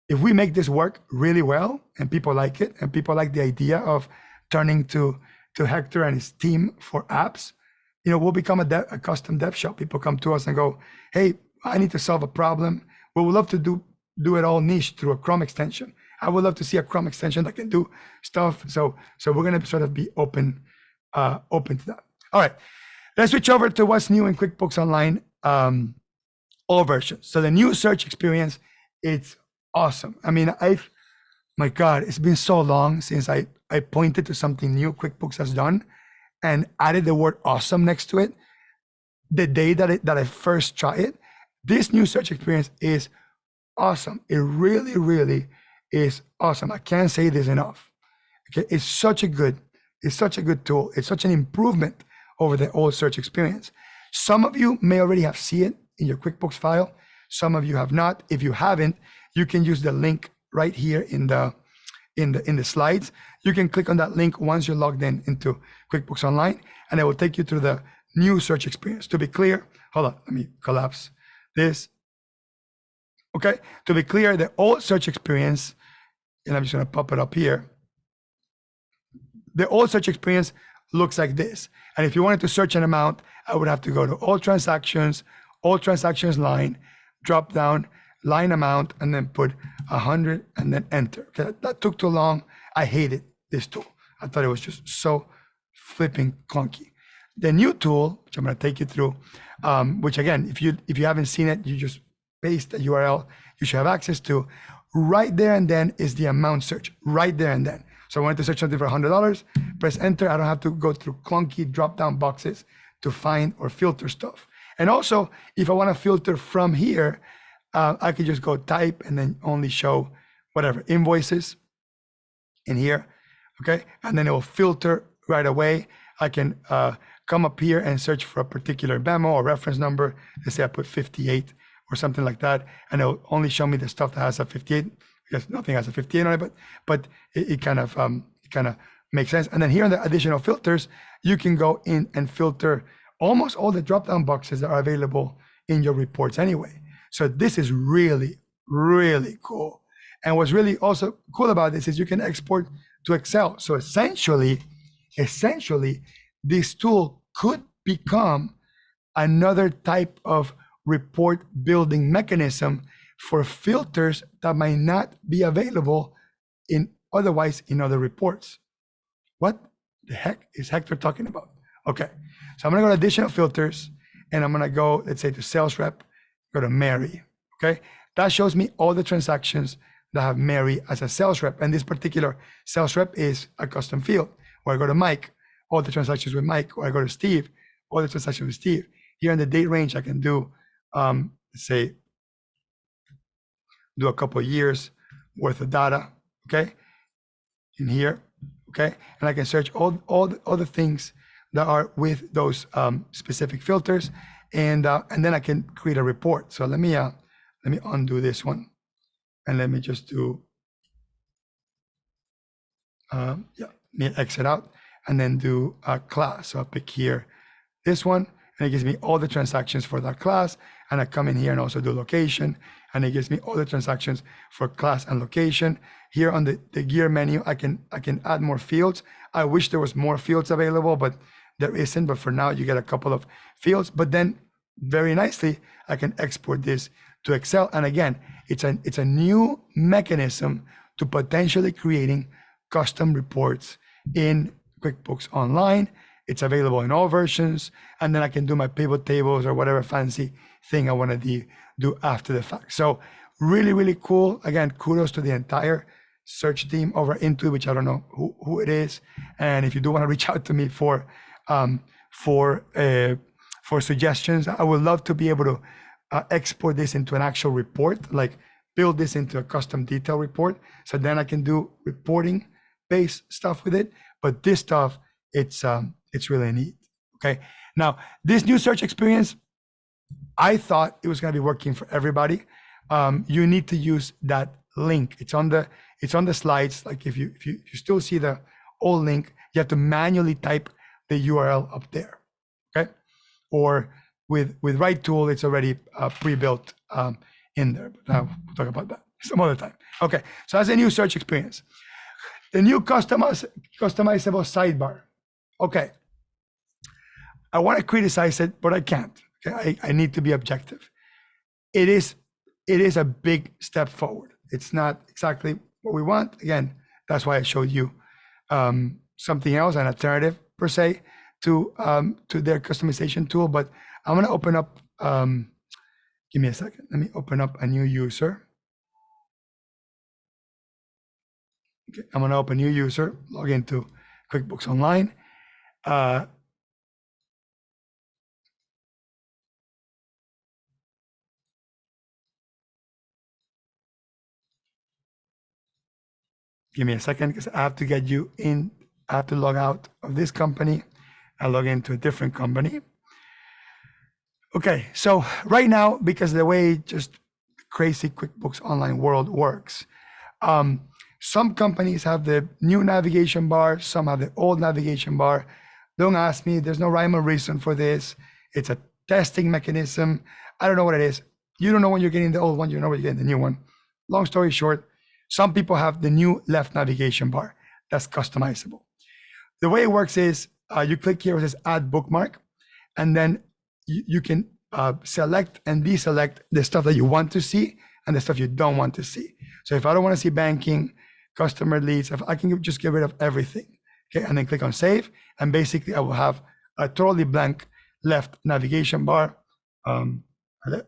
Speaker 1: if we make this work really well and people like it, and people like the idea of turning to Hector and his team for apps, we'll become a custom dev shop. People come to us and go, hey, I need to solve a problem. We would love to do it all niche through a Chrome extension. I would love to see a Chrome extension that can do stuff. So we're gonna sort of be open to that. All right, let's switch over to what's new in QuickBooks Online, all versions. So the new search experience, it's awesome. I mean, my God, it's been so long since I pointed to something new QuickBooks has done and added the word awesome next to it. The day that I first tried it, this new search experience is awesome. It really, really is awesome. I can't say this enough. Okay, it's such a good tool. It's such an improvement over the old search experience. Some of you may already have seen it in your QuickBooks file. Some of you have not. If you haven't, you can use the link right here in the slides. You can click on that link once you're logged into QuickBooks Online, and it will take you through the new search experience. To be clear, hold on, let me collapse this. Okay, to be clear, the old search experience, and I'm just gonna pop it up here. The old search experience looks like this. And if you wanted to search an amount, I would have to go to all transactions line, drop down, line amount, and then put 100 and then enter. Okay, that took too long. I hated this tool. I thought it was just so flipping clunky. The new tool, which I'm going to take you through, which again, if you haven't seen it, you just paste the URL you should have access to. Right there and then is the amount search. Right there and then. So I wanted to search something for $100. Press enter. I don't have to go through clunky drop-down boxes to find or filter stuff. And also, if I want to filter from here, I could just go type and then only show whatever invoices in here, okay? And then it will filter right away. I can come up here and search for a particular memo or reference number. Let's say I put 58 or something like that, and it will only show me the stuff that has a 58, because nothing has a 58 on it, but it kind of makes sense. And then here in the additional filters, you can go in and filter almost all the drop-down boxes that are available in your reports anyway. So this is really, really cool. And what's really also cool about this is you can export to Excel. So essentially, this tool could become another type of report building mechanism for filters that might not be available otherwise in other reports. What the heck is Hector talking about? Okay, so I'm gonna go to additional filters, and I'm gonna go, let's say, to sales rep, go to Mary, okay? That shows me all the transactions that have Mary as a sales rep, and this particular sales rep is a custom field. Or I go to Mike, all the transactions with Mike, or I go to Steve, all the transactions with Steve. Here in the date range, I can do, let's say, do a couple of years worth of data, okay? In here, okay? And I can search all the things that are with those specific filters, and then I can create a report. So let me undo this one, and let me just do, let me exit out, and then do a class. So I'll pick here this one, and it gives me all the transactions for that class. And I come in here and also do location, and it gives me all the transactions for class and location. Here on the gear menu, I can add more fields. I wish there was more fields available, but there isn't. But for now, you get a couple of fields. But then, very nicely, I can export this to Excel. And again, it's a new mechanism to potentially creating custom reports in QuickBooks Online. It's available in all versions, and then I can do my pivot tables or whatever fancy thing I want to do after the fact. So really, really cool. Again, kudos to the entire search team over Intuit, which I don't know who it is. And if you do want to reach out to me for suggestions, I would love to be able to export this into an actual report, like build this into a custom detail report. So then I can do reporting based stuff with it. But this stuff, it's really neat. Okay. Now, this new search experience, I thought it was going to be working for everybody. You need to use that link. It's on the slides. Like if you still see the old link, you have to manually type the URL up there. Okay. Or with RightTool, it's already pre-built in there. But we'll talk about that some other time. Okay. So that's a new search experience. The new customizable sidebar. Okay. I want to criticize it, but I can't. Okay, I need to be objective. It is a big step forward. It's not exactly what we want. Again, that's why I showed you something else, an alternative per se to their customization tool. But I'm going to open up. Give me a second. Let me open up a new user. Okay, I'm going to open a new user. Log into QuickBooks Online. Give me a second because I have to get you in. I have to log out of this company and log into a different company. Okay, so right now, because of the way just crazy QuickBooks Online world works, some companies have the new navigation bar, some have the old navigation bar. Don't ask me, there's no rhyme or reason for this. It's a testing mechanism. I don't know what it is. You don't know when you're getting the old one, you know when you're getting the new one. Long story short, some people have the new left navigation bar that's customizable. The way it works is you click here, it says add bookmark, and then you can select and deselect the stuff that you want to see and the stuff you don't want to see. So if I don't want to see banking, customer leads, I can just get rid of everything. Okay, and then click on save, and basically I will have a totally blank left navigation bar. Did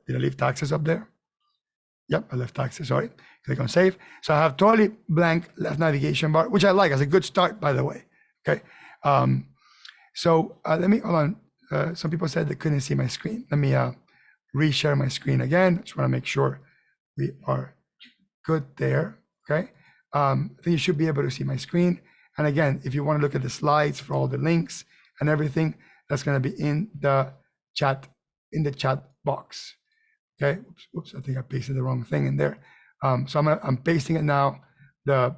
Speaker 1: I leave taxes up there? Yep, I left taxes, sorry. Click on save. So I have totally blank left navigation bar, which I like as a good start, by the way. Okay. Let me, hold on. Some people said they couldn't see my screen. Let me reshare my screen again. Just want to make sure we are good there. Okay. I think you should be able to see my screen. And again, if you want to look at the slides for all the links and everything, that's going to be in the chat box. Okay, oops, I think I pasted the wrong thing in there. So I'm pasting it now. The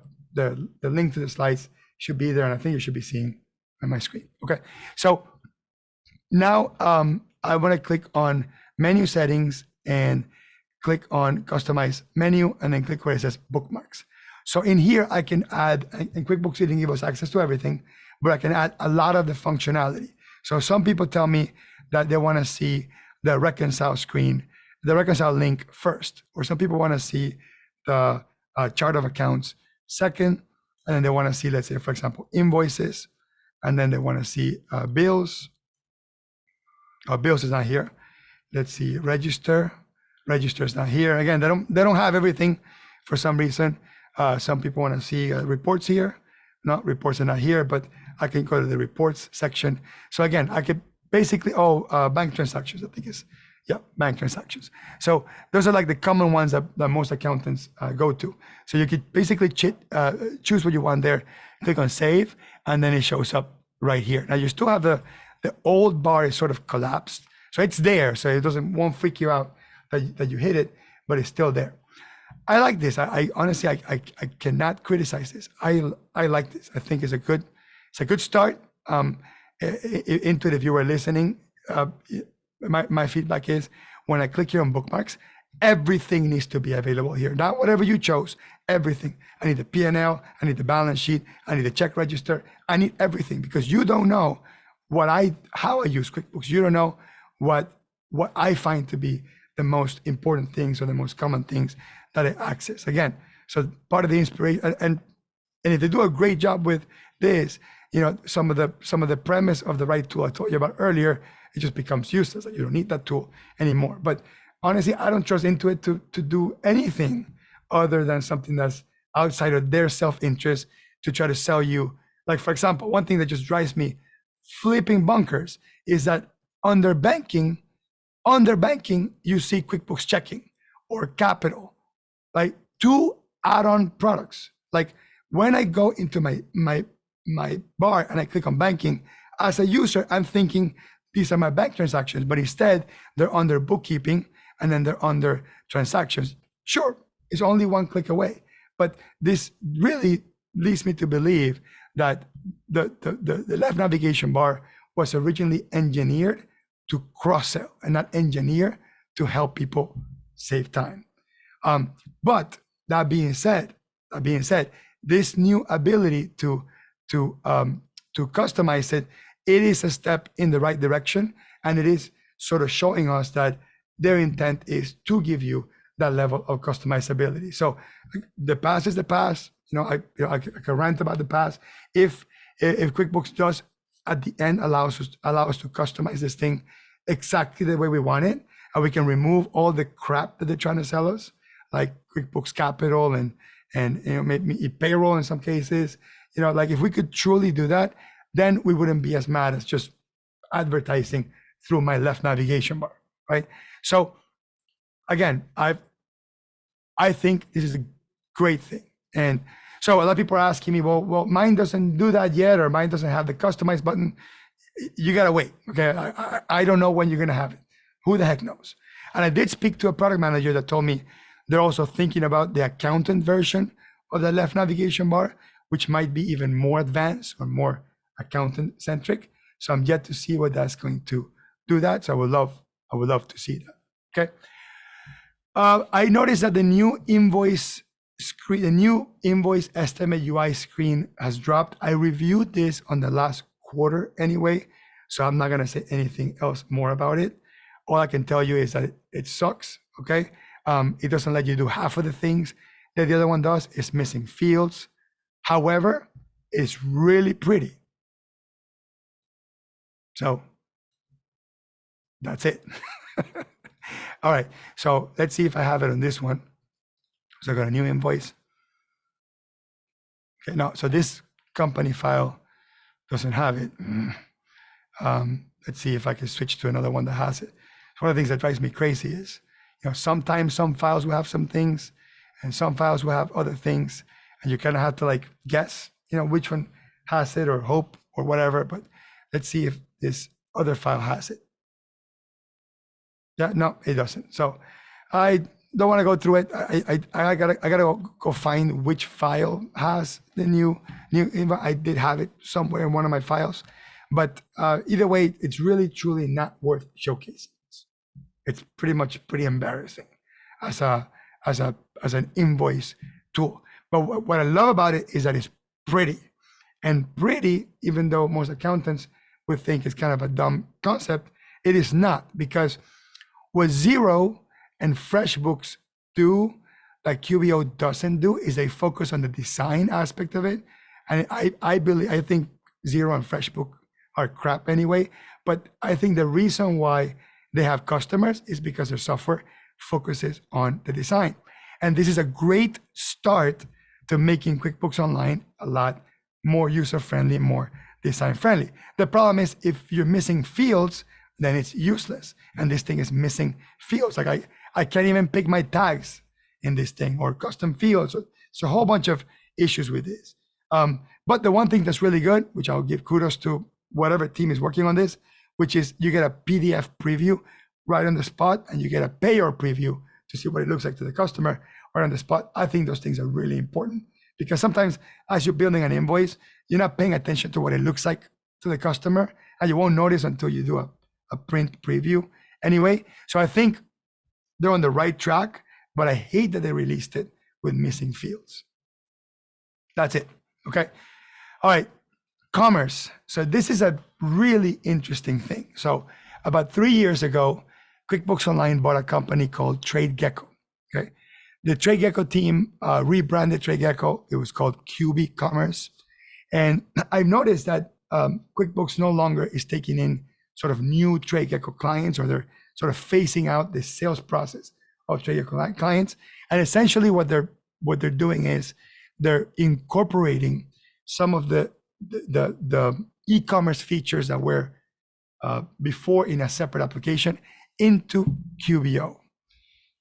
Speaker 1: link to the slides should be there, and I think you should be seeing on my screen. Okay, so now I want to click on menu settings and click on customize menu, and then click where it says bookmarks. So in here I can add, and QuickBooks didn't give us access to everything, but I can add a lot of the functionality. So some people tell me that they want to see the reconcile screen the reconcile link first, or some people want to see the chart of accounts second, and then they want to see, let's say, for example, invoices, and then they want to see bills. Bills is not here. Let's see, register. Register is not here. Again, they don't have everything for some reason. Some people want to see reports here. No, reports are not here, but I can go to the reports section. So again, I could basically, bank transactions, I think is, yeah, bank transactions. So those are like the common ones that most accountants go to. So you could basically choose what you want there, click on save, and then it shows up right here. Now you still have the old bar is sort of collapsed. So it's there, so it won't freak you out that you hit it, but it's still there. I like this. I honestly, I cannot criticize this. I like this. I think it's a good start. Intuit, if you were listening, my feedback is when I click here on bookmarks, everything needs to be available here. Not whatever you chose, everything. I need the P&L, I need the balance sheet, I need the check register, I need everything, because you don't know how I use QuickBooks. You don't know what I find to be the most important things or the most common things that I access. Again, so part of the inspiration, and if they do a great job with this, some of the premise of the right tool I told you about earlier, it just becomes useless. Like you don't need that tool anymore. But honestly, I don't trust Intuit to do anything other than something that's outside of their self-interest to try to sell you. Like, for example, one thing that just drives me flipping bunkers is that under banking, you see QuickBooks Checking or Capital, like 2 add-on products. Like when I go into my bar and I click on banking, as a user, I'm thinking these are my bank transactions, but instead they're under bookkeeping and then they're under transactions. Sure, it's only one click away, but this really leads me to believe that the left navigation bar was originally engineered to cross-sell and not engineer to help people save time. But that being said, this new ability to customize it is a step in the right direction, and it is sort of showing us that their intent is to give you that level of customizability. So the past is the past. I can rant about the past. If QuickBooks does at the end allow us to customize this thing exactly the way we want it, and we can remove all the crap that they're trying to sell us, like QuickBooks Capital and maybe Payroll in some cases. Like if we could truly do that, then we wouldn't be as mad as just advertising through my left navigation bar, right? So again, I think this is a great thing. And so a lot of people are asking me, well, mine doesn't do that yet, or mine doesn't have the customize button. You gotta wait, okay? I don't know when you're gonna have it. Who the heck knows? And I did speak to a product manager that told me they're also thinking about the accountant version of the left navigation bar, which might be even more advanced or more accountant centric. So I'm yet to see what that's going to do that. So I would love to see that. Okay. I noticed that the new invoice screen, the new invoice estimate UI screen has dropped. I reviewed this on the last quarter anyway, so I'm not gonna say anything else more about it. All I can tell you is that it sucks. Okay. It doesn't let you do half of the things that the other one does. It's missing fields. However, it's really pretty. So that's it. All right, so let's see if I have it on this one. So I got a new invoice. Okay, no, so this company file doesn't have it. Let's see if I can switch to another one that has it. One of the things that drives me crazy is, sometimes some files will have some things and some files will have other things, and you kind of have to like guess, which one has it or hope or whatever. But let's see if this other file has it. Yeah, no, it doesn't. So I don't want to go through it. I gotta go find which file has the new. I did have it somewhere in one of my files, but either way, it's really truly not worth showcasing. It's pretty embarrassing as an invoice tool. But what I love about it is that it's pretty, and pretty, even though most accountants would think it's kind of a dumb concept, it is not, because with 0 and FreshBooks do that QBO doesn't do is they focus on the design aspect of it. And I think Xero and FreshBook are crap anyway, but I think the reason why they have customers is because their software focuses on the design. And this is a great start to making QuickBooks Online a lot more user-friendly, more design-friendly. The problem is if you're missing fields, then it's useless. And this thing is missing fields. Like I can't even pick my tags in this thing or custom fields. So it's a whole bunch of issues with this. But the one thing that's really good, which I'll give kudos to whatever team is working on this, which is you get a PDF preview right on the spot, and you get a payer preview to see what it looks like to the customer right on the spot. I think those things are really important because sometimes as you're building an invoice, you're not paying attention to what it looks like to the customer, and you won't notice until you do a print preview anyway. So I think they're on the right track, but I hate that they released it with missing fields. That's it. Okay. All right. Commerce. So this is a really interesting thing. So about 3 years ago, QuickBooks Online bought a company called TradeGecko. Okay. The TradeGecko team rebranded TradeGecko. It was called QB Commerce. And I've noticed that QuickBooks no longer is taking in sort of new TradeGecko clients, or they're sort of phasing out the sales process of TradeGecko clients. And essentially what they're doing is they're incorporating some of the e-commerce features that were before in a separate application into QBO.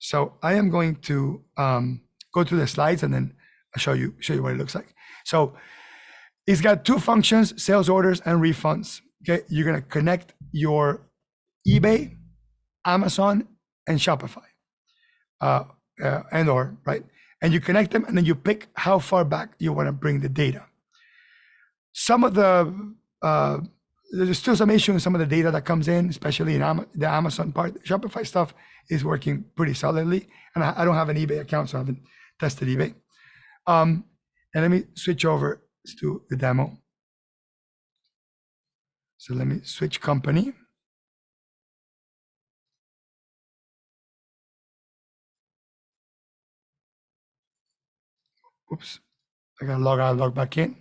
Speaker 1: So I am going to go through the slides and then I'll show you what it looks like. So it's got two functions, sales orders and refunds. Okay, you're gonna connect your eBay, Amazon, and Shopify, right? And you connect them, and then you pick how far back you want to bring the data. Some of there's still some issue in some of the data that comes in, especially in the Amazon part. The Shopify stuff is working pretty solidly, and I don't have an eBay account, so I haven't tested eBay. And let me switch over to the demo. So let me switch company. Oops, I gotta log out, log back in.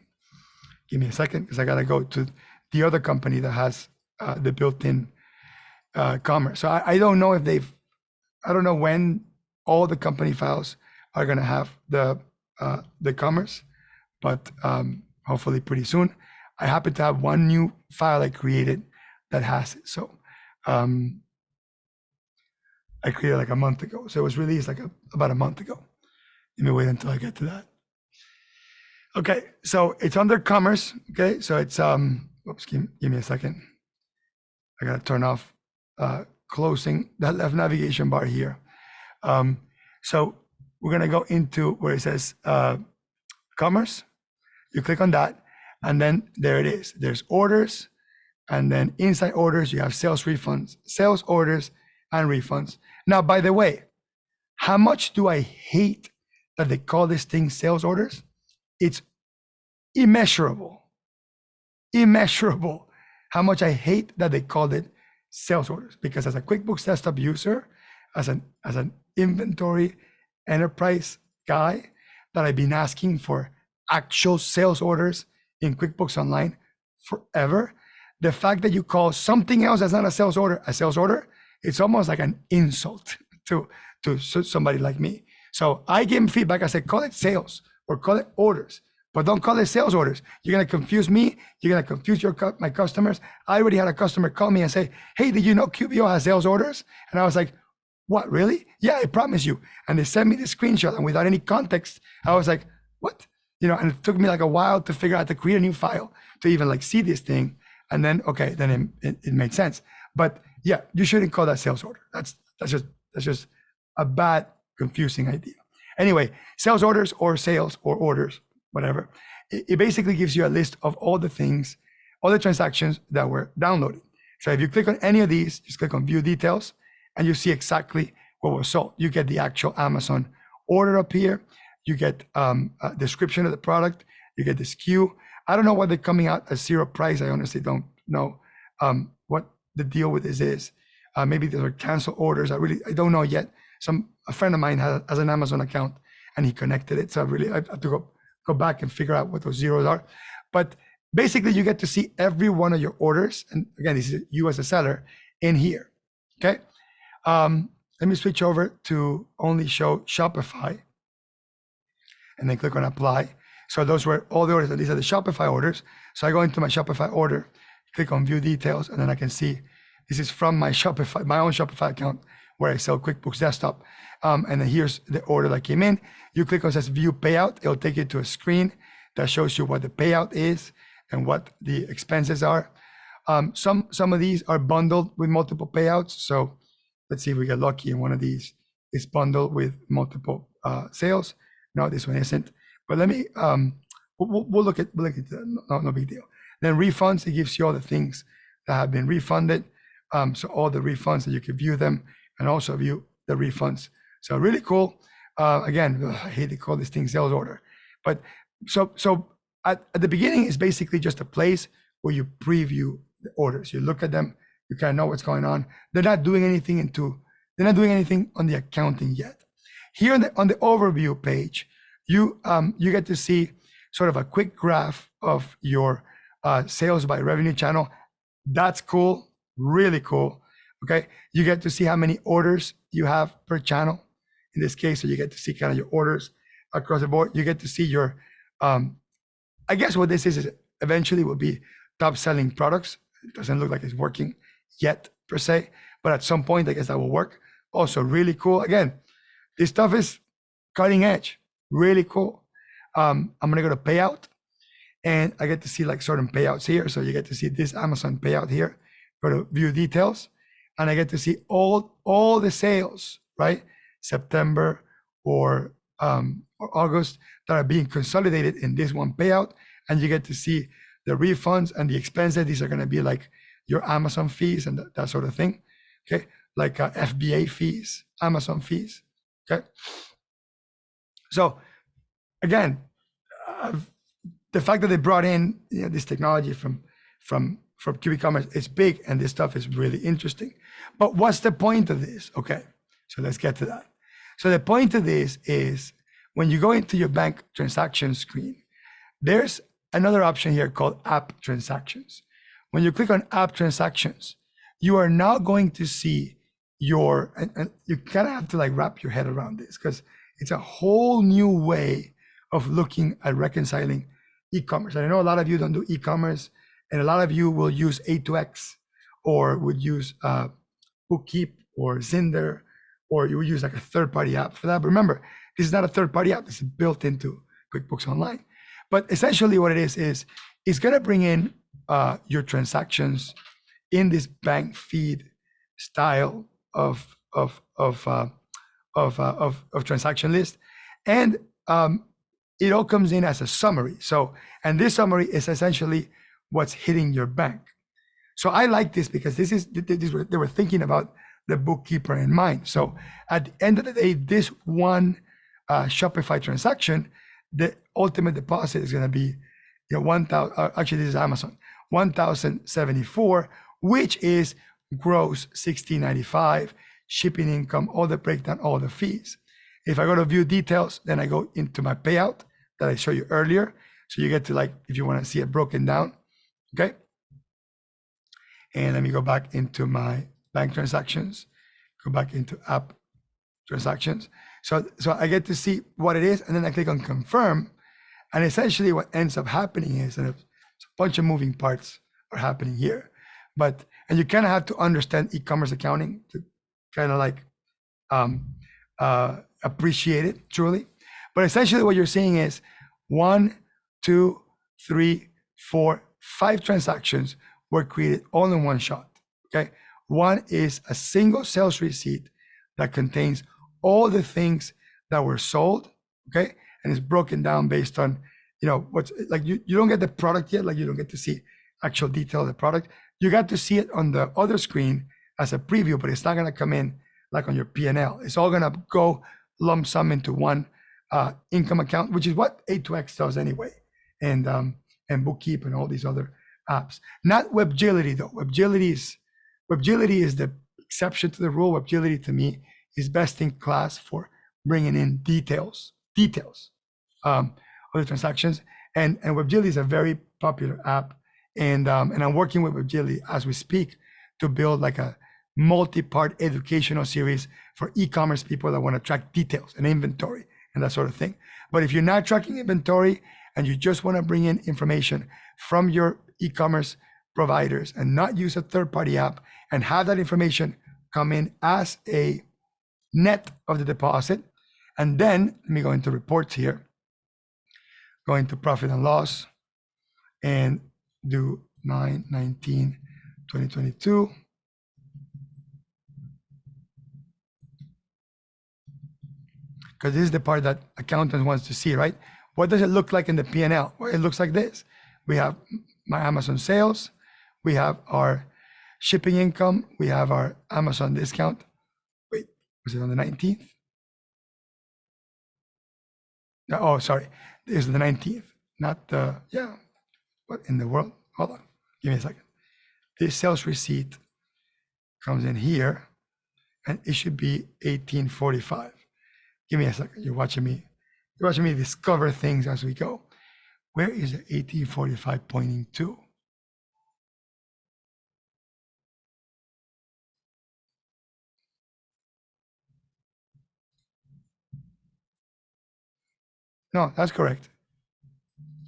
Speaker 1: Give me a second, because I gotta go to the other company that has the built-in commerce. So I don't know if I don't know when all the company files are gonna have the commerce, but hopefully pretty soon. I happen to have one new file I created that has it. So I created like a month ago. So it was released like about a month ago. Let me wait until I get to that. Okay, so it's under commerce. Okay, so it's oops, give me a second. I gotta turn off closing that left navigation bar here. So we're gonna go into where it says commerce. You click on that, and then there it is. There's orders, and then inside orders you have sales refunds, sales orders, and refunds. Now, by the way, how much do I hate that they call this thing sales orders? It's immeasurable how much I hate that they called it sales orders, because as a QuickBooks Desktop user, as an inventory enterprise guy, that I've been asking for actual sales orders in QuickBooks Online forever, the fact that you call something else that's not a sales order, it's almost like an insult to somebody like me. So I gave him feedback. I said, call it sales or call it orders, but don't call it sales orders. You're going to confuse me. You're going to confuse my customers. I already had a customer call me and say, hey, did you know QBO has sales orders? And I was like, what, really? Yeah, I promise you. And they sent me the screenshot, and without any context, I was like, what? And it took me like a while to figure out to create a new file to even like see this thing. And then, okay, then it made sense. But yeah, you shouldn't call that sales order. That's just a bad, confusing idea. Anyway, sales orders or sales or orders, whatever. It basically gives you a list of all the things, all the transactions that were downloaded. So if you click on any of these, just click on view details, and you see exactly what was sold. You get the actual Amazon order up here. You get a description of the product. You get the SKU. I don't know why they're coming out at zero price. I honestly don't know what the deal with this is. Maybe these are canceled orders. I don't know yet. a friend of mine has an Amazon account and he connected it. So I have to go back and figure out what those zeros are. But basically you get to see every one of your orders. And again, this is you as a seller in here, okay? Let me switch over to only show Shopify and then click on apply. So those were all the orders, and these are the Shopify orders. So I go into my Shopify order, click on view details, and then I can see this is from my Shopify, my own Shopify account where I sell QuickBooks Desktop. And then here's the order that came in. You click on says view payout. It'll take you to a screen that shows you what the payout is and what the expenses are. Some of these are bundled with multiple payouts. So let's see if we get lucky and one of these is bundled with multiple sales. No, this one isn't. But let me, we'll look at that. No big deal. Then refunds, it gives you all the things that have been refunded. So all the refunds that you can view them and also view the refunds. So really cool. Again, I hate to call this thing sales order. But so at the beginning is basically just a place where you preview the orders. You look at them, you kind of know what's going on. They're not doing anything on the accounting yet. Here on the overview page, you get to see sort of a quick graph of your sales by revenue channel. That's cool, really cool. Okay, you get to see how many orders you have per channel. In this case, so you get to see kind of your orders across the board. You get to see your, I guess what this is eventually will be top selling products. It doesn't look like it's working yet per se, but at some point, I guess that will work. Also really cool. Again, this stuff is cutting edge, really cool. I'm gonna go to payout and I get to see like certain payouts here. So you get to see this Amazon payout here, go to view details, and I get to see all the sales, right? September or August that are being consolidated in this one payout. And you get to see the refunds and the expenses. These are gonna be like your Amazon fees and that sort of thing, okay? Like FBA fees, Amazon fees, okay? So again, the fact that they brought in this technology from QB Commerce is big, and this stuff is really interesting. But what's the point of this? Okay, so let's get to that. So the point of this is when you go into your bank transaction screen, there's another option here called app transactions. When you click on app transactions, you are now going to see your, and you kind of have to like wrap your head around this because it's a whole new way of looking at reconciling e-commerce. And I know a lot of you don't do e-commerce, and a lot of you will use A2X or would use Bookkeep or Zinder, or you would use like a third-party app for that. But remember, this is not a third-party app. This is built into QuickBooks Online. But essentially what it is it's going to bring in your transactions in this bank feed style of transaction list. And it all comes in as a summary. So, and this summary is essentially what's hitting your bank. So I like this because they were thinking about the bookkeeper in mind. So at the end of the day, this one Shopify transaction, the ultimate deposit is going to be, 1,000. Actually, this is Amazon, 1,074, which is gross 1,695, shipping income, all the breakdown, all the fees. If I go to view details, then I go into my payout that I showed you earlier. So you get to like, if you want to see it broken down, okay? And let me go back into my bank transactions, go back into app transactions. So I get to see what it is, and then I click on confirm. And essentially what ends up happening is, and it's a bunch of moving parts are happening here, and you kind of have to understand e-commerce accounting to kind of like appreciate it truly. But essentially what you're seeing is 1, 2, 3, 4, 5 transactions were created all in one shot, okay? One is a single sales receipt that contains all the things that were sold, okay? And it's broken down based on, what's like, you don't get the product yet, like you don't get to see actual detail of the product. You got to see it on the other screen as a preview, but it's not gonna come in like on your P&L. It's all gonna go lump sum into one income account, which is what A2X does anyway, and Bookkeep and all these other apps. Not WebGility though. WebGility is the exception to the rule. WebGility to me is best in class for bringing in details of the transactions. And WebGilly is a very popular app, and I'm working with WebGilly as we speak to build like a multi-part educational series for e-commerce people that want to track details and inventory and that sort of thing. But if you're not tracking inventory and you just want to bring in information from your e-commerce providers and not use a third-party app and have that information come in as a net of the deposit, and then let me go into reports here, go into profit and loss and do 9/19/2022. Because this is the part that accountant wants to see, right? What does it look like in the P&L? Well, it looks like this. We have my Amazon sales, we have our shipping income, we have our Amazon discount. Wait, was it on the 19th? No, oh, sorry. This is the 19th, not the, yeah. What in the world? Hold on, give me a second. This sales receipt comes in here and it should be 1845. Give me a second. You're watching me discover things as we go. Where is the 1845 pointing to? No, that's correct.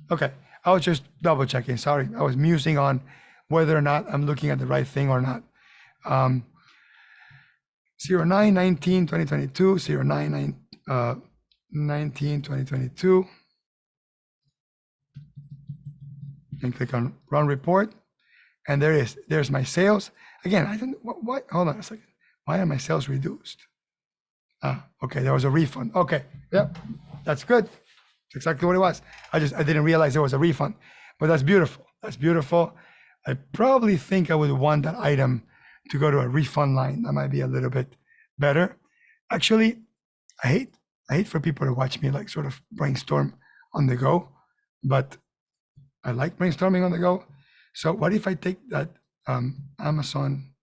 Speaker 1: Okay, I was just double checking. Sorry, I was musing on whether or not I'm looking at the right thing or not. 09/19/2022, 09/19/2022. And click on run report. And there's my sales. Again, I don't, what, hold on a second. Why are my sales reduced? Okay, there was a refund. Okay, yep, that's good. That's exactly what it was. I didn't realize there was a refund, but that's beautiful. That's beautiful. I probably think I would want that item to go to a refund line. That might be a little bit better. Actually, I hate for people to watch me like sort of brainstorm on the go, but I like brainstorming on the go. So what if I take that Amazon?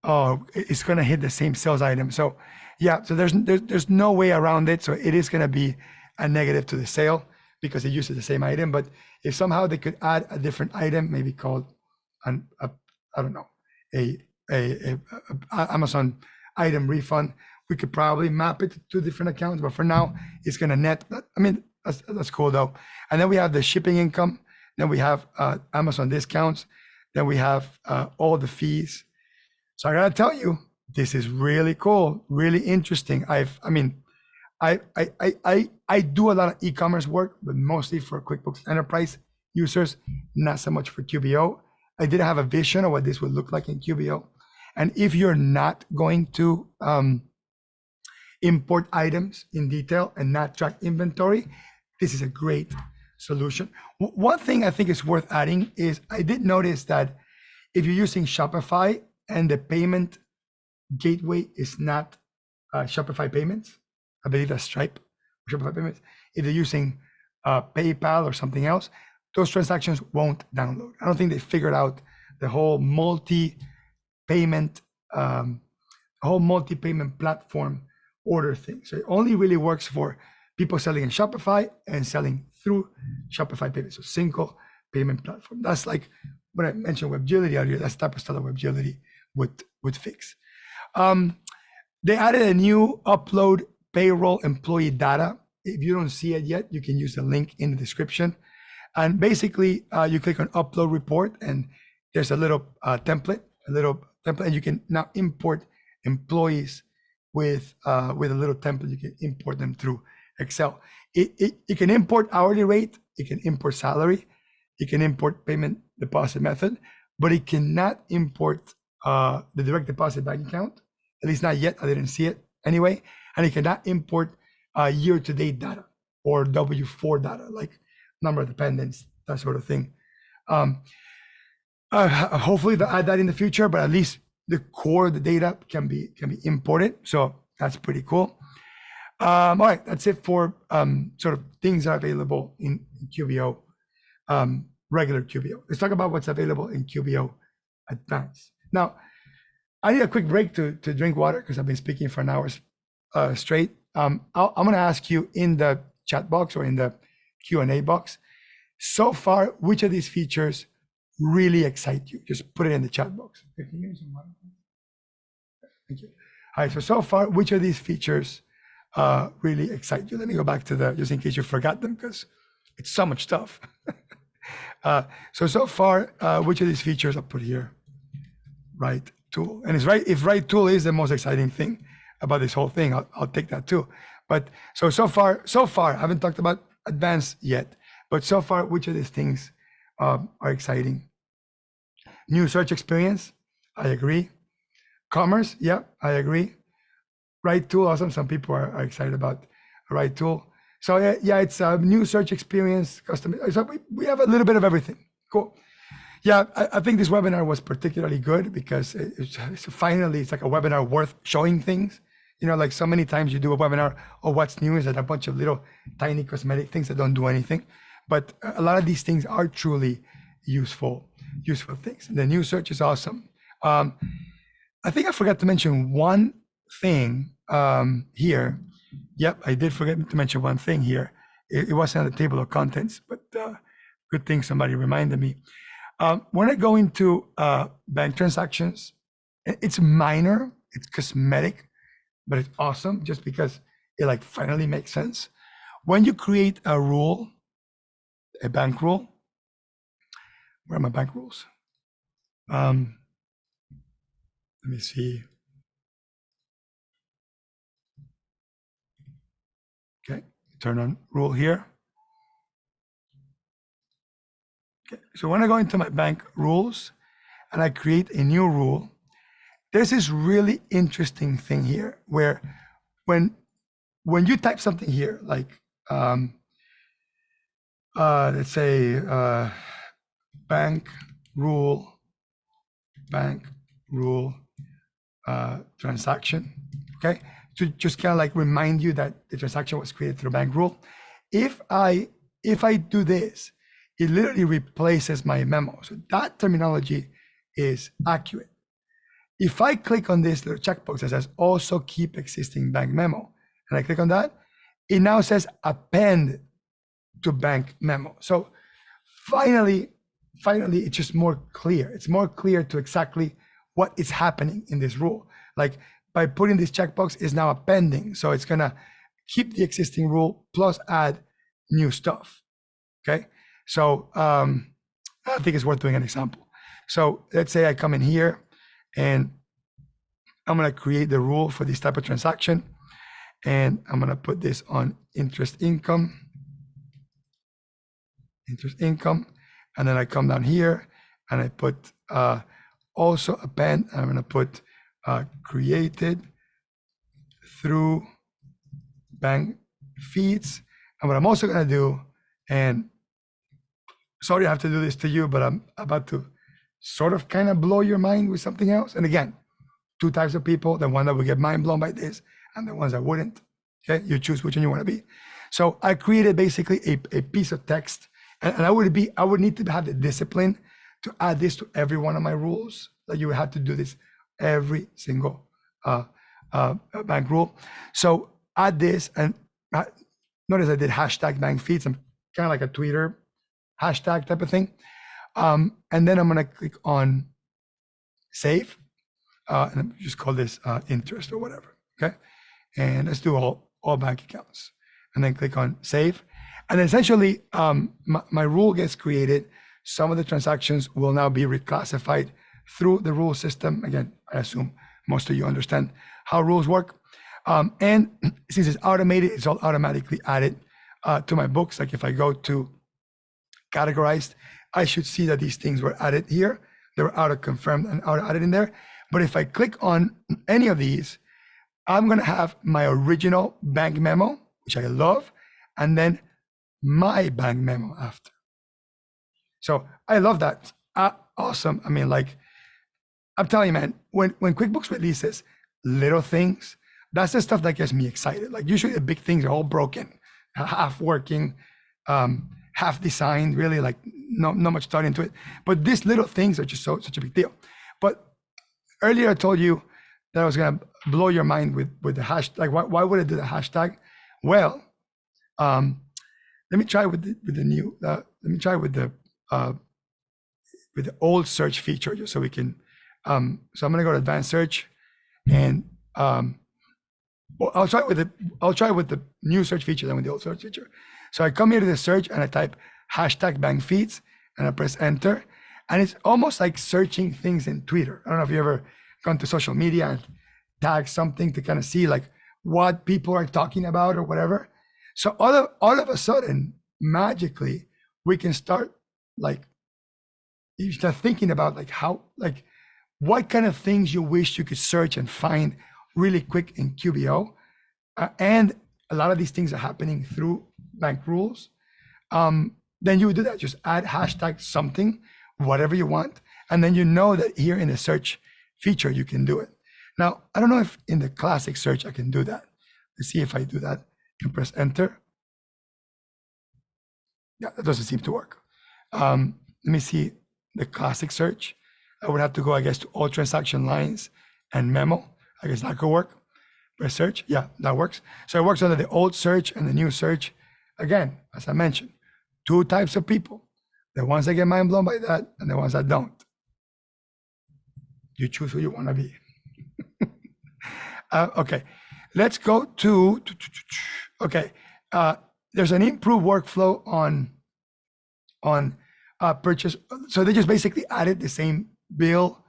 Speaker 1: Oh, it's gonna hit the same sales item. So yeah, so there's no way around it. So it is gonna be a negative to the sale because it uses the same item. But if somehow they could add a different item, maybe called I don't know, a Amazon item refund, we could probably map it to different accounts. But for now, it's gonna net. I mean, that's cool though. And then we have the shipping income. Then we have Amazon discounts. Then we have all the fees. So I gotta tell you, this is really cool, really interesting. I do a lot of e-commerce work, but mostly for QuickBooks Enterprise users, not so much for QBO. I did have a vision of what this would look like in QBO. And if you're not going to import items in detail and not track inventory, this is a great solution. One thing I think is worth adding is I did notice that if you're using Shopify and the payment gateway is not Shopify payments, I believe that's Stripe or Shopify payments. If they're using PayPal or something else, those transactions won't download. I don't think they figured out the whole multi-payment platform order thing. So it only really works for people selling in Shopify and selling through Shopify payments. So single payment platform. That's like when I mentioned WebGility earlier, that's the type of stuff that WebGility would fix. They added a new upload payroll employee data. If you don't see it yet, you can use the link in the description. And basically, you click on upload report, and there's a little template, and you can now import employees with a little template. You can import them through Excel. It can import hourly rate, it can import salary, it can import payment deposit method, but it cannot import the direct deposit bank account, at least not yet. I didn't see it anyway. And it cannot import year-to-date data or W4 data, like number of dependents, that sort of thing. Hopefully they'll add that in the future, but at least the core of the data can be imported. So that's pretty cool. All right, that's it for sort of things that are available in QBO, regular QBO. Let's talk about what's available in QBO Advanced. Now, I need a quick break to drink water because I've been speaking for an hour straight. I'm going to ask you in the chat box or in the Q&A box, so far, which of these features really excite you? Just put it in the chat box. Thank you. All right, so far, which of these features really excite you? Let me go back to just in case you forgot them, because it's so much stuff. So far, which of these features I'll put here? RightTool. And it's right, if RightTool is the most exciting thing about this whole thing, I'll take that too. But so far, I haven't talked about Advanced yet, but so far, which of these things are exciting? New search experience, I agree. Commerce, yeah, I agree. RightTool, awesome. Some people are excited about RightTool. So yeah, it's a new search experience, custom. So we have a little bit of everything. Cool. Yeah, I think this webinar was particularly good because finally it's like a webinar worth showing things. You know, like so many times you do a webinar or what's new is that a bunch of little tiny cosmetic things that don't do anything. But a lot of these things are truly useful things. And the new search is awesome. I think I forgot to mention one thing here. Yep, I did forget to mention one thing here. It wasn't on the table of contents, but good thing somebody reminded me. When I go into bank transactions, it's minor, it's cosmetic, but it's awesome just because it like finally makes sense. When you create a rule, a bank rule, where are my bank rules? Let me see. Okay, turn on rule here. Okay, so when I go into my bank rules and I create a new rule, there's this really interesting thing here where when you type something here, like let's say bank rule transaction, okay? To just kind of like remind you that the transaction was created through bank rule. If I do this, it literally replaces my memo. So that terminology is accurate. If I click on this little checkbox that says also keep existing bank memo, and I click on that, it now says append to bank memo. So finally, it's just more clear. It's more clear to exactly what is happening in this rule. Like by putting this checkbox is now appending. So it's gonna keep the existing rule plus add new stuff, okay? So I think it's worth doing an example. So let's say I come in here and I'm gonna create the rule for this type of transaction. And I'm gonna put this on interest income. And then I come down here and I put also append. I'm gonna put created through bank feeds. And what I'm also gonna do, and sorry I have to do this to you, but I'm about to sort of kind of blow your mind with something else. And again, two types of people, the one that will get mind blown by this and the ones that wouldn't, okay? You choose which one you wanna be. So I created basically a piece of text, and I would need to have the discipline to add this to every one of my rules. That you would have to do this every single bank rule. So add this, and notice I did hashtag bank feeds. I'm kind of like a Twitter hashtag type of thing. And then I'm gonna click on save, and just call this interest or whatever, okay? And let's do all bank accounts, and then click on save. And essentially, my rule gets created. Some of the transactions will now be reclassified through the rule system. Again, I assume most of you understand how rules work. And since it's automated, it's all automatically added to my books. Like if I go to categorized, I should see that these things were added here. They were auto-confirmed and auto-added in there. But if I click on any of these, I'm gonna have my original bank memo, which I love, and then my bank memo after. So I love that. Awesome. I mean, like, I'm telling you, man, when QuickBooks releases little things, that's the stuff that gets me excited. Like usually the big things are all broken, half working, half designed, really like not much thought into it. But these little things are just such a big deal. But earlier I told you that I was gonna blow your mind with the hashtag. Like, why would I do the hashtag? Well, let me try with the new. Let me try with the old search feature, just so we can. So I'm gonna go to advanced search, and well, I'll try with the new search feature than with the old search feature. So I come here to the search and I type hashtag bank feeds and I press enter, and it's almost like searching things in Twitter. I don't know if you ever gone to social media and tag something to kind of see like what people are talking about or whatever. So all of a sudden, magically, we can start like, you start thinking about like how, like what kind of things you wish you could search and find really quick in QBO. And a lot of these things are happening through bank rules. Then you would do that, just add hashtag something, whatever you want. And then you know that here in the search feature, you can do it. Now, I don't know if in the classic search, I can do that. Let's see if I do that and press enter. Yeah, that doesn't seem to work. Let me see the classic search. I would have to go, I guess, to all transaction lines and memo. I guess that could work. Press search. Yeah, that works. So it works under the old search and the new search. Again, as I mentioned, two types of people. The ones that get mind blown by that and the ones that don't. You choose who you want to be. Okay, let's go to, okay. There's an improved workflow on purchase. So they just basically added the same bill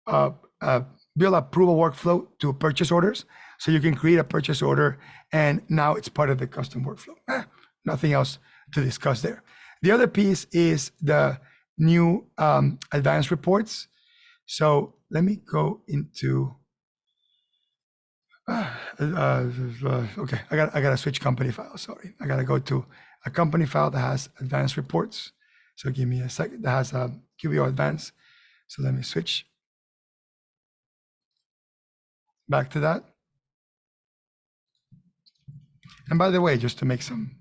Speaker 1: approval workflow to purchase orders. So you can create a purchase order and now it's part of the custom workflow. Nothing else to discuss there. The other piece is the new advanced reports. So let me go into, okay, I gotta switch company file, sorry. I gotta go to a company file that has advanced reports. So give me a second, that has a QBO Advanced. So let me switch back to that. And by the way, just to make some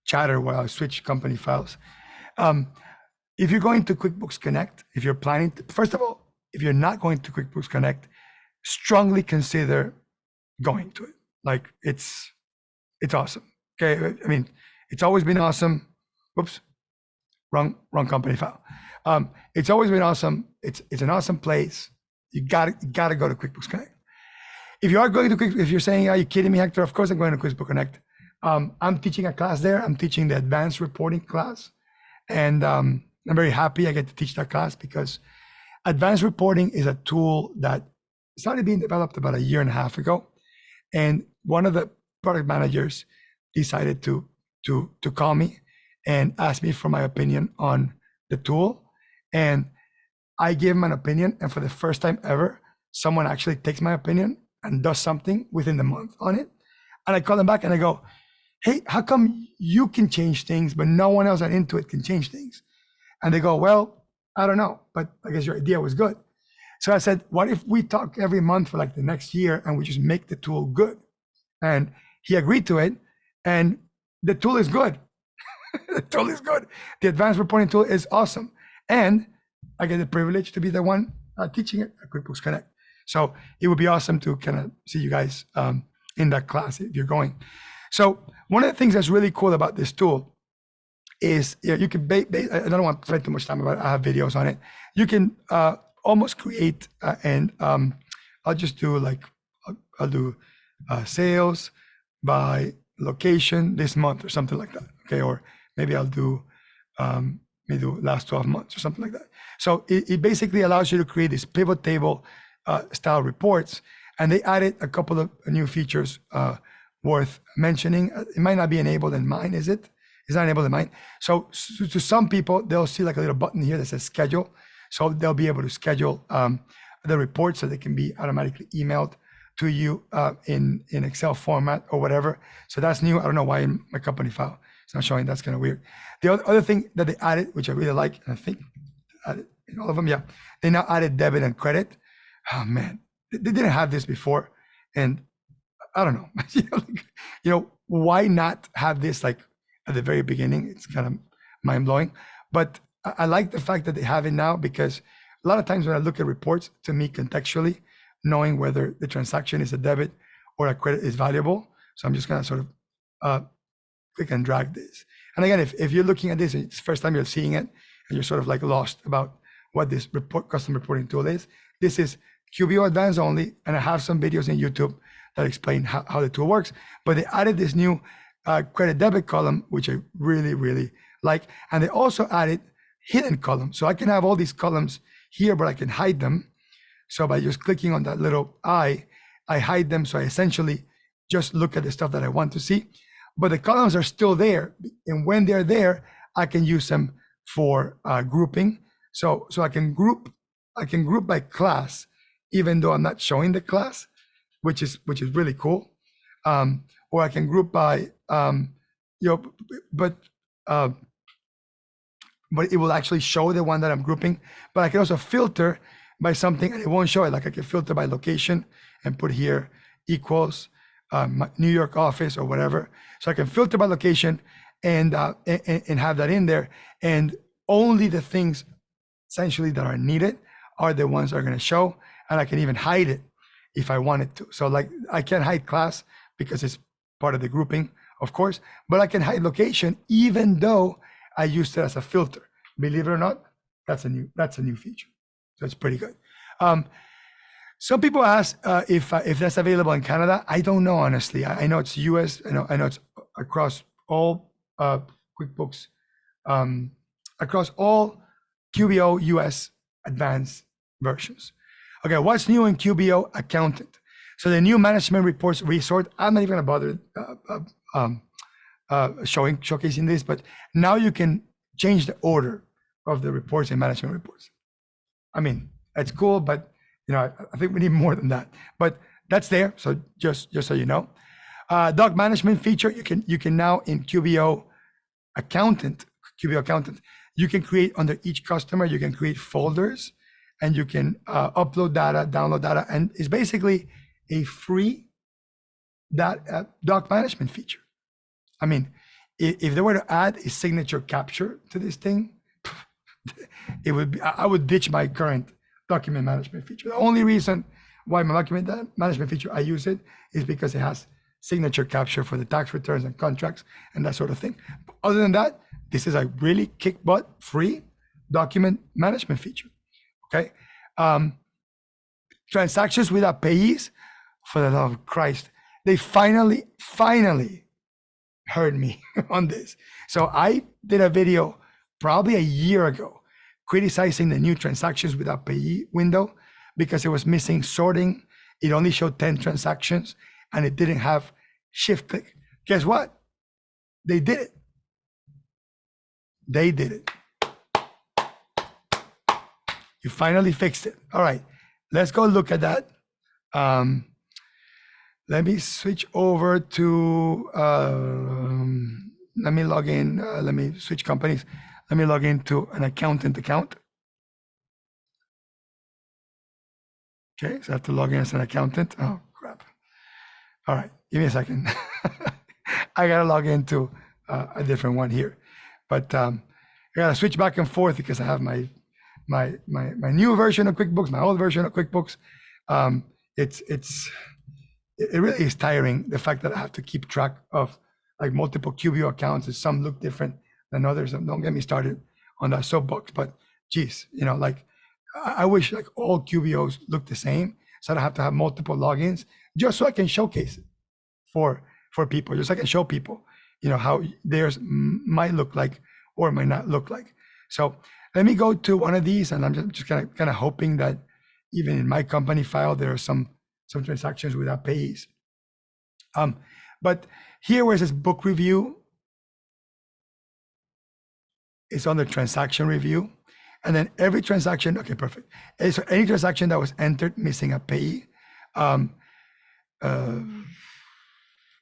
Speaker 1: chatter while I switch company files, if you're going to QuickBooks Connect, if you're planning to, first of all, if you're not going to QuickBooks Connect, strongly consider going to it. Like it's awesome. Okay, I mean, it's always been awesome. Whoops, wrong company file. It's always been awesome. It's an awesome place. You gotta go to QuickBooks Connect. If you are going to if you're saying, are you kidding me, Hector? Of course I'm going to QuickBooks Connect. I'm teaching a class there. I'm teaching the advanced reporting class. And I'm very happy I get to teach that class because advanced reporting is a tool that started being developed about 1.5 years ago. And one of the product managers decided to call me and ask me for my opinion on the tool. And I gave him an opinion. And for the first time ever, someone actually takes my opinion and does something within the month on it. And I call them back and I go, hey, how come you can change things, but no one else at Intuit can change things? And they go, well, I don't know, but I guess your idea was good. So I said, what if we talk every month for like the next year and we just make the tool good? And he agreed to it. And the tool is good. The tool is good. The advanced reporting tool is awesome. And I get the privilege to be the one teaching it at QuickBooks Connect. So it would be awesome to kind of see you guys in that class if you're going. So one of the things that's really cool about this tool is you can, I don't want to spend too much time about it. I have videos on it. You can almost create, and I'll just do like, I'll do sales by location this month or something like that. Okay, or maybe I'll do last 12 months or something like that. So it basically allows you to create this pivot table style reports, and they added a couple of new features worth mentioning. It might not be enabled in mine, is it? It's not enabled in mine. So to some people, they'll see like a little button here that says schedule. So they'll be able to schedule the reports so they can be automatically emailed to you in Excel format or whatever. So that's new. I don't know why in my company file it's not showing. That's kind of weird. The other thing that they added, which I really like, and I think added in all of them, yeah, they now added debit and credit. Oh man, they didn't have this before, and I don't know. Why not have this like at the very beginning? It's kind of mind blowing, but I like the fact that they have it now because a lot of times when I look at reports, to me contextually, knowing whether the transaction is a debit or a credit is valuable. So I'm just gonna sort of click and drag this. And again, if you're looking at this, it's the first time you're seeing it, and you're sort of like lost about what this custom reporting tool is, this is QBO Advanced only, and I have some videos in YouTube that explain how the tool works. But they added this new credit debit column, which I really, really like. And they also added hidden columns. So I can have all these columns here, but I can hide them. So by just clicking on that little eye, I hide them. So I essentially just look at the stuff that I want to see. But the columns are still there. And when they're there, I can use them for grouping. So I can group by class, even though I'm not showing the class, which is really cool. Or I can group by, but it will actually show the one that I'm grouping. But I can also filter by something, and it won't show it. Like I can filter by location and put here equals New York office or whatever. So I can filter by location and have that in there. And only the things essentially that are needed are the ones that are going to show. And I can even hide it if I wanted to. So like I can't hide class because it's part of the grouping, of course, but I can hide location even though I used it as a filter. Believe it or not, that's a new feature. So it's pretty good. Some people ask if that's available in Canada. I don't know, honestly. I know it's US. I know it's across all QuickBooks, across all QBO US Advanced versions. Okay, what's new in QBO Accountant? So the new management reports resort. I'm not even gonna bother showcasing this, but now you can change the order of the reports and management reports. I mean, it's cool, but I think we need more than that. But that's there. So just so you know, doc management feature. You can now in QBO Accountant, you can create under each customer. You can create folders, and you can upload data, download data, and it's basically a free doc management feature. I mean, if they were to add a signature capture to this thing, it would be, I would ditch my current document management feature. The only reason why my document management feature, I use it, is because it has signature capture for the tax returns and contracts and that sort of thing. But other than that, this is a really kick butt free document management feature. Okay. Transactions without payees, for the love of Christ, they finally heard me on this. So I did a video probably a year ago criticizing the new transactions without payee window because it was missing sorting. It only showed 10 transactions and it didn't have shift click. Guess what? They did it. They did it. You finally fixed it. All right, let's go look at that. Let me switch over to, let me log in, let me switch companies. Let me log into an accountant account. Okay, so I have to log in as an accountant. Oh, crap. All right, give me a second. I gotta log into a different one here. But I gotta switch back and forth because I have my new version of QuickBooks, my old version of QuickBooks. It really is tiring, the fact that I have to keep track of like multiple QBO accounts, and some look different than others. And don't get me started on that soapbox, but geez, like I wish like all QBOs look the same, so I don't have to have multiple logins, just so I can showcase it for people, just so I can show people, how theirs might look like or might not look like. So let me go to one of these, and I'm just kind of hoping that even in my company file, there are some transactions without payees. But here where it says book review, it's under transaction review. And then every transaction, okay, perfect. So any transaction that was entered missing a payee.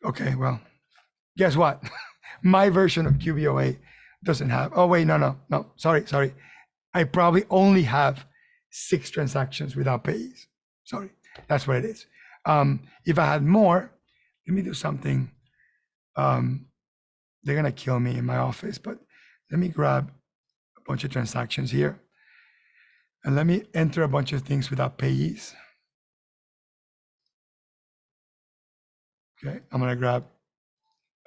Speaker 1: Okay, well, guess what? My version of QBOA doesn't have, oh wait, no, sorry. I probably only have 6 transactions without payees. Sorry, that's what it is. If I had more, let me do something. They're gonna kill me in my office, but let me grab a bunch of transactions here. And let me enter a bunch of things without payees. Okay, I'm gonna grab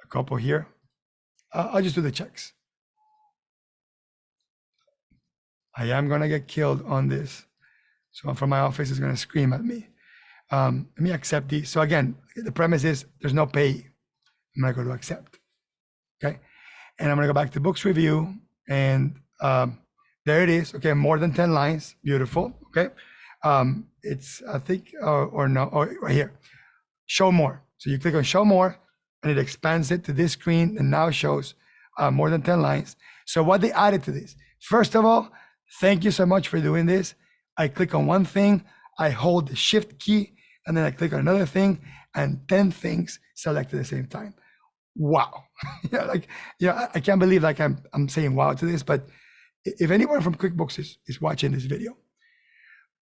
Speaker 1: a couple here. I'll just do the checks. I am gonna get killed on this. Someone from my office is gonna scream at me. Let me accept these. So again, the premise is there's no pay. I'm gonna go to accept, okay? And I'm gonna go back to books review, and there it is. Okay, more than 10 lines, beautiful, okay? It's, I think, or no, or right here, show more. So you click on show more, and it expands it to this screen, and now shows more than 10 lines. So what they added to this, first of all, thank you so much for doing this. I click on one thing, I hold the shift key, and then I click on another thing, and 10 things select at the same time. Wow. I can't believe like I'm saying wow to this, but if anyone from QuickBooks is watching this video,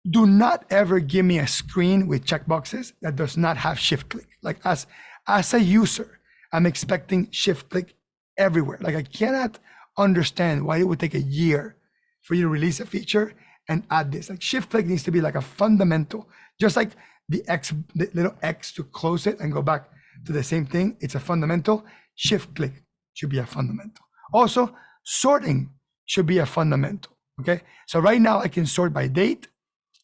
Speaker 1: do not ever give me a screen with checkboxes that does not have shift click. Like as a user, I'm expecting shift click everywhere. Like I cannot understand why it would take a year for you to release a feature and add this. Like shift click needs to be like a fundamental, just like the little X to close it and go back to the same thing. It's a fundamental. Shift click should be a fundamental. Also, sorting should be a fundamental. Okay. So right now I can sort by date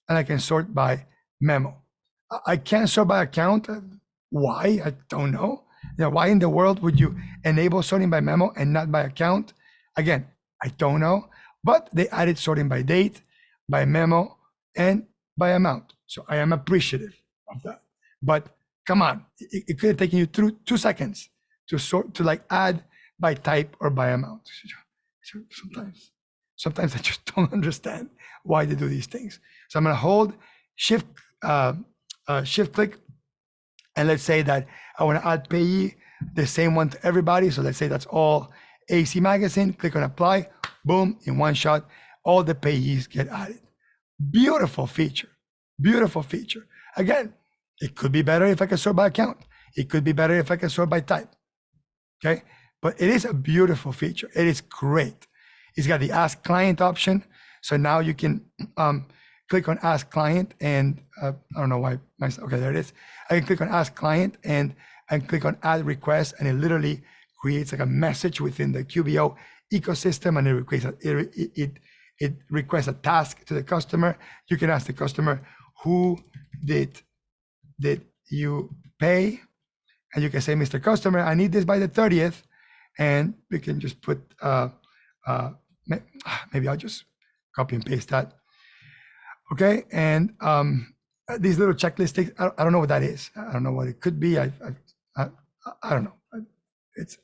Speaker 1: and I can sort by memo. I can't sort by account. Why? I don't know. Why in the world would you enable sorting by memo and not by account? Again, I don't know, but they added sorting by date, by memo, and by amount. So I am appreciative of that. But come on, it could have taken you through 2 seconds to sort, to like add by type or by amount. Sometimes I just don't understand why they do these things. So I'm gonna hold shift click, and let's say that I wanna add payee, the same one to everybody. So let's say that's all AC Magazine, click on apply, boom, in one shot, all the payees get added. Beautiful feature, beautiful feature. Again, it could be better if I could sort by account. It could be better if I could sort by type, okay? But it is a beautiful feature. It is great. It's got the Ask Client option. So now you can click on Ask Client, and I don't know why, okay, there it is. I can click on Ask Client and click on Add Request, and it literally creates like a message within the QBO ecosystem, and it requests a task to the customer. You can ask the customer, who did you pay? And you can say, Mr. Customer, I need this by the 30th. And we can just put, maybe I'll just copy and paste that. Okay, and these little checklist things, I don't know what that is. I don't know what it could be. I don't know.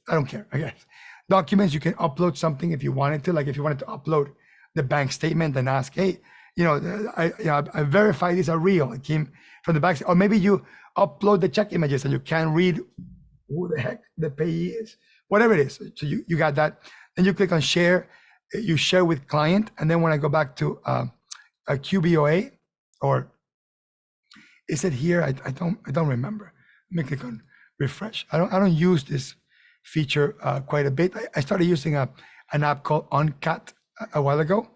Speaker 1: I don't care, I guess. Documents, you can upload something if you wanted to. Like if you wanted to upload the bank statement and ask, hey, I verify these are real. It came from the bank. Or maybe you upload the check images and you can't read who the heck the payee is. Whatever it is. So you got that. Then you click on share. You share with client. And then when I go back to a QBOA, or is it here? I don't remember. Let me click on refresh. I don't use this feature quite a bit. I started using an app called OnCat a while ago,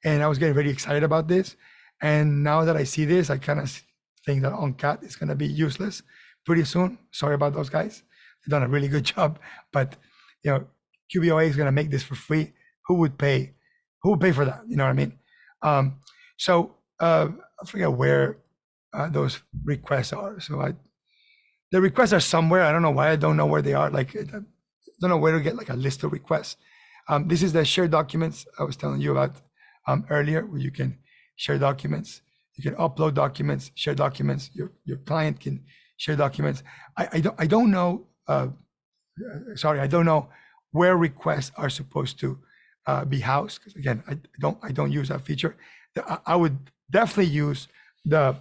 Speaker 1: and I was getting very excited about this. And now that I see this, I kind of think that OnCat is going to be useless pretty soon. Sorry about those guys. They've done a really good job, but QBOA is going to make this for free. Who would pay? Who would pay for that? You know what I mean? So I forget where those requests are. So the requests are somewhere. I don't know why. I don't know where they are. Like, I don't know where to get like a list of requests. This is the shared documents I was telling you about earlier, where you can share documents. You can upload documents, share documents. Your client can share documents. I don't know. Sorry, I don't know where requests are supposed to be housed. Because again, I don't use that feature. I would definitely use the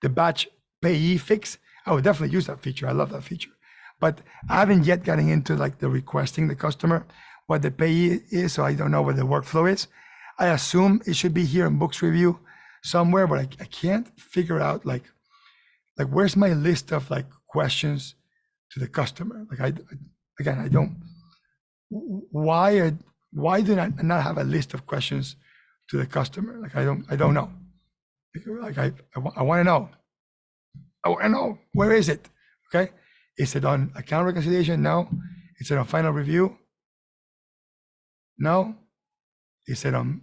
Speaker 1: batch payee fix. I would definitely use that feature. I love that feature, but I haven't yet gotten into like the requesting the customer what the payee is. So I don't know what the workflow is. I assume it should be here in books review somewhere, but I can't figure out like where's my list of like questions to the customer. Like I don't, why why do I not have a list of questions to the customer? Like, I don't know. Like, I want to know. I want to know, where is it? Okay. Is it on account reconciliation? No. Is it on final review? No. Is it on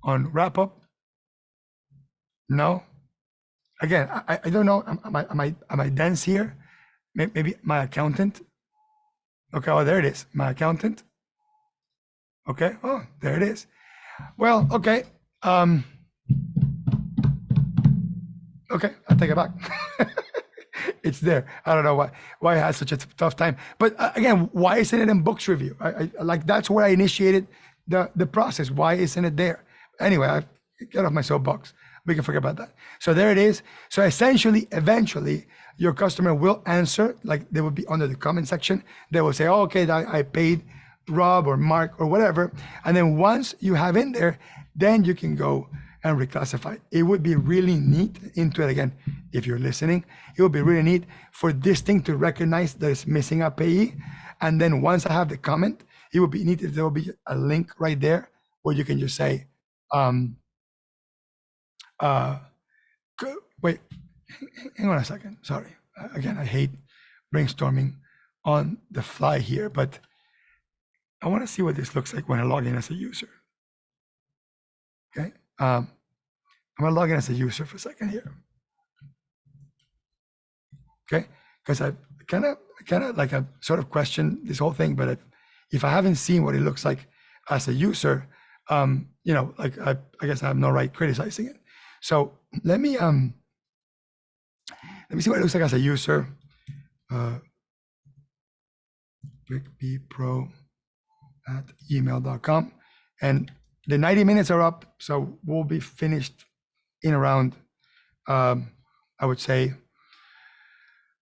Speaker 1: wrap up? No. Again, I don't know. Am I dense here? Maybe my accountant. Okay. Oh, there it is. My accountant. Okay. Oh, there it is. Well, okay. Okay, I'll take it back. It's there. I don't know why I had such a tough time. But again, why isn't it in books review? I like, that's where I initiated the process. Why isn't it there? Anyway, I get off my soapbox. We can forget about that. So there it is. So essentially, eventually, your customer will answer, like they will be under the comment section. They will say, oh, okay, I paid Rob or Mark or whatever. And then once you have in there, then you can go and reclassify. It would be really neat, Intuit, again, if you're listening, it would be really neat for this thing to recognize that it's missing a payee. And then once I have the comment, it would be neat if there will be a link right there where you can just say, wait, hang on a second. Sorry. Again, I hate brainstorming on the fly here, but I want to see what this looks like when I log in as a user. Okay. I'm gonna log in as a user for a second here. Okay, because I kind of like I sort of question this whole thing, but if I haven't seen what it looks like as a user, you know, like I guess I have no right criticizing it. So let me see what it looks like as a user. QuickBPro@gmail.com, and the 90 minutes are up, so we'll be finished in around, I would say,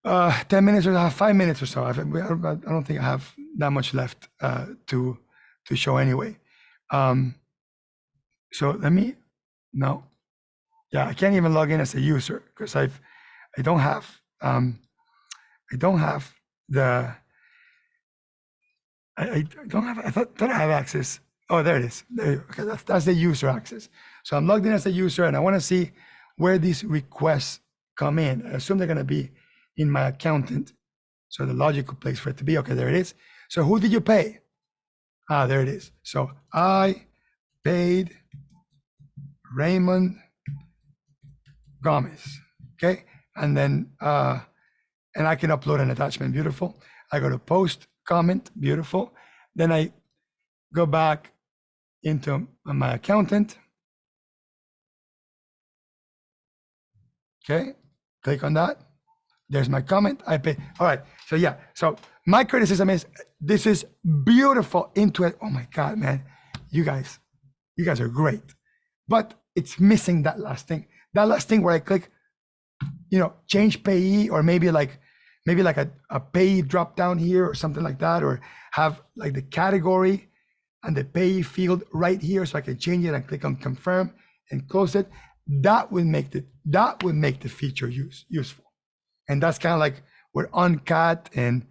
Speaker 1: 10 minutes or 5 minutes or so. I don't think I have that much left to show anyway. So let me, no, yeah, I can't even log in as a user because I don't have the, I thought I have access. Oh, there it is. There, okay, that's the user access. So I'm logged in as a user, and I want to see where these requests come in. I assume they're going to be in my accountant. So the logical place for it to be. Okay, there it is. So who did you pay? Ah, there it is. So I paid Raymond Gomez. Okay, and then and I can upload an attachment. Beautiful. I go to post comment. Beautiful. Then I go back into my accountant. Okay, click on that. There's my comment. I pay. All right. So yeah. So my criticism is this is beautiful Intuit. Oh my God, man. You guys are great. But it's missing that last thing. That last thing where I click, you know, change payee, or maybe like a payee drop down here or something like that, or have like the category and the payee field right here, so I can change it and click on confirm and close it. That would make the feature useful. And that's kind of like where Uncat and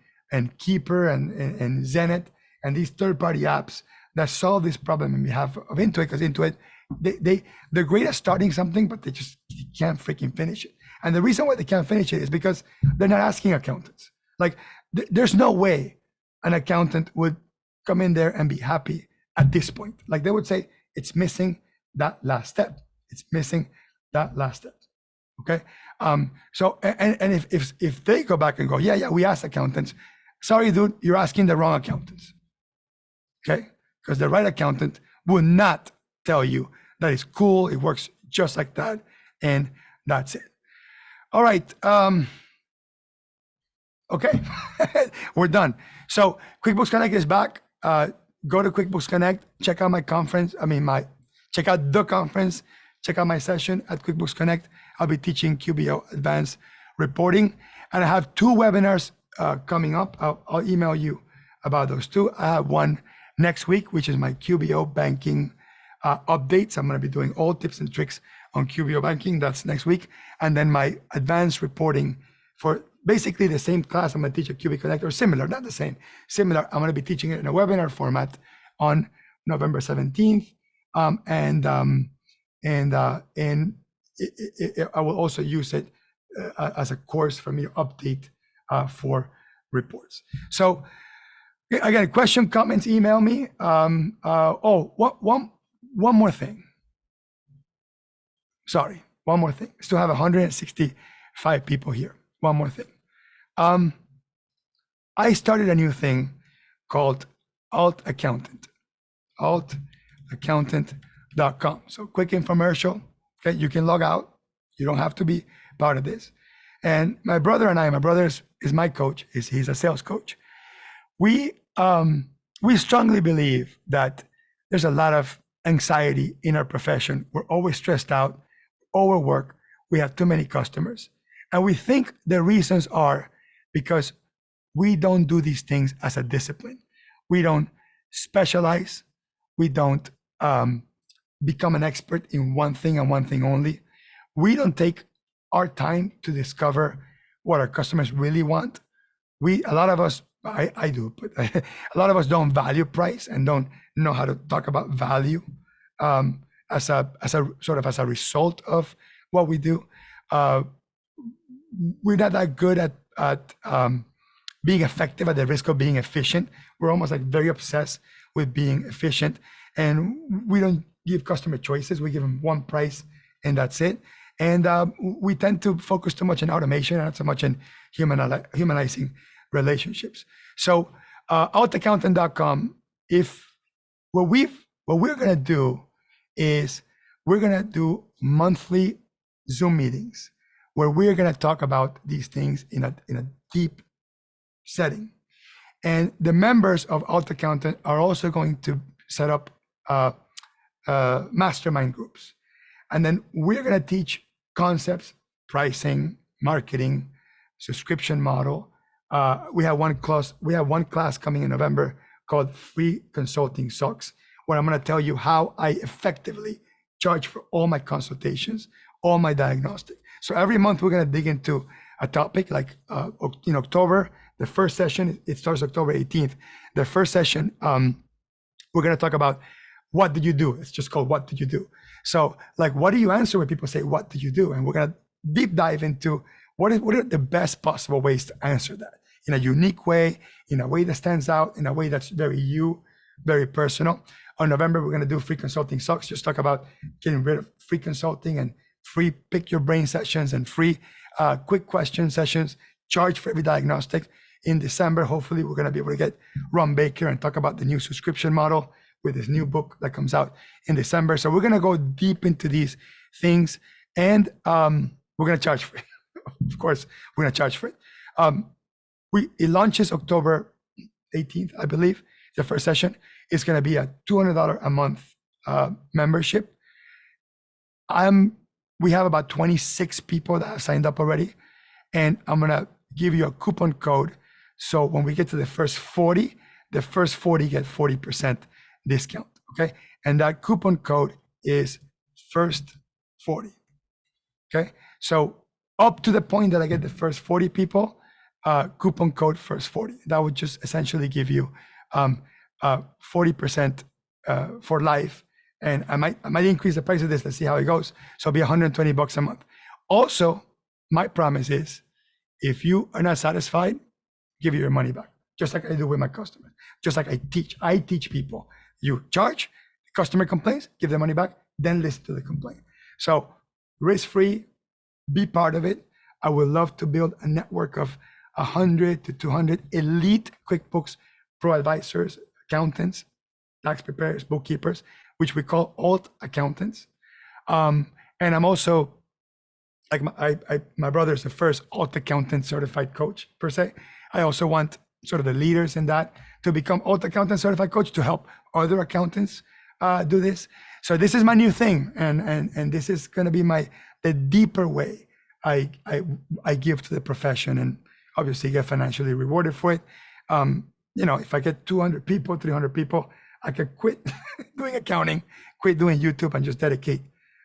Speaker 1: Keeper and Zenith and these third-party apps that solve this problem on behalf of Intuit, because Intuit, they're great at starting something, but they can't freaking finish it. And the reason why they can't finish it is because they're not asking accountants. Like, there's no way an accountant would come in there and be happy at this point. Like, they would say, it's missing that last step. It's missing that last step. Okay. So, and if they go back and go, yeah, we asked accountants. Sorry, dude, you're asking the wrong accountants. Okay. Because the right accountant would not tell you that it's cool. It works just like that. And that's it. All right. Okay. We're done. So QuickBooks Connect is back. Go to QuickBooks Connect, check out my conference. Check out the conference, check out my session at QuickBooks Connect. I'll be teaching QBO Advanced reporting. And I have 2 webinars coming up. I'll email you about those 2. I have one next week, which is my QBO banking updates. I'm going to be doing all tips and tricks on QBO banking. That's next week. And then my advanced reporting for basically the same class I'm going to teach at QB Connect, or similar, not the same, similar. I'm going to be teaching it in a webinar format on November 17th. And I will also use it as a course for me to update for reports. So again, question, comments, email me. One more thing. Sorry, one more thing. Still have 165 people here. One more thing. I started a new thing called AltAccountant. AltAccountant.com. So quick infomercial. Okay, you can log out. You don't have to be part of this. And my brother and I, my brother is my coach. He's a sales coach. We strongly believe that there's a lot of anxiety in our profession. We're always stressed out, overworked. We have too many customers. And we think the reasons are because we don't do these things as a discipline. We don't specialize. We don't become an expert in one thing and one thing only. We don't take our time to discover what our customers really want. A lot of us, I do, but a lot of us don't value price and don't know how to talk about value as a sort of as a result of what we do. We're not that good at being effective at the risk of being efficient. We're almost like very obsessed with being efficient, and we don't give customer choices. We give them one price and that's it. And we tend to focus too much on automation and not so much in humanizing relationships. So AltAccountant.com, what we're gonna do is we're gonna do monthly Zoom meetings where we're gonna talk about these things in a deep setting. And the members of AltAccountant are also going to set up mastermind groups. And then we're gonna teach concepts, pricing, marketing, subscription model. We have one class coming in November called Free Consulting Sucks, where I'm gonna tell you how I effectively charge for all my consultations, all my diagnostic. So every month we're gonna dig into a topic. Like in October, the first session, it starts October 18th. The first session, we're gonna talk about what did you do? It's just called What Did You Do? So like, what do you answer when people say, what did you do? And we're gonna deep dive into what are the best possible ways to answer that in a unique way, in a way that stands out, in a way that's very personal. On November, we're gonna do Free Consulting Sucks, just talk about getting rid of free consulting and free pick your brain sessions and free quick question sessions, charge for every diagnostic. In December, hopefully we're gonna be able to get Ron Baker and talk about the new subscription model with his new book that comes out in December. So we're gonna go deep into these things, and we're gonna charge for it. Of course, we're gonna charge for it. It launches October 18th, I believe, the first session. It's gonna be a $200 a month membership. We have about 26 people that have signed up already, and I'm gonna give you a coupon code. So when we get to the first 40 get 40% discount, okay? And that coupon code is FIRST40, okay? So up to the point that I get the first 40 people, coupon code FIRST40. That would just essentially give you 40% for life. And I might increase the price of this. Let's see how it goes. So it'll be $120 a month. Also, my promise is, if you are not satisfied, give you your money back, just like I do with my customers. Just like I teach people. You charge, the customer complains, give the money back, then listen to the complaint. So risk-free, be part of it. I would love to build a network of 100 to 200 elite QuickBooks Pro advisors, accountants, tax preparers, bookkeepers, which we call AltAccountants. And I'm also, like my brother is the first AltAccountant certified coach per se. I also want sort of the leaders in that to become AltAccountant certified coach to help other accountants do this. So this is my new thing, and this is going to be the deeper way I give to the profession, and obviously get financially rewarded for it. If I get 200 people, 300 people, I could quit doing accounting, quit doing YouTube, and just dedicate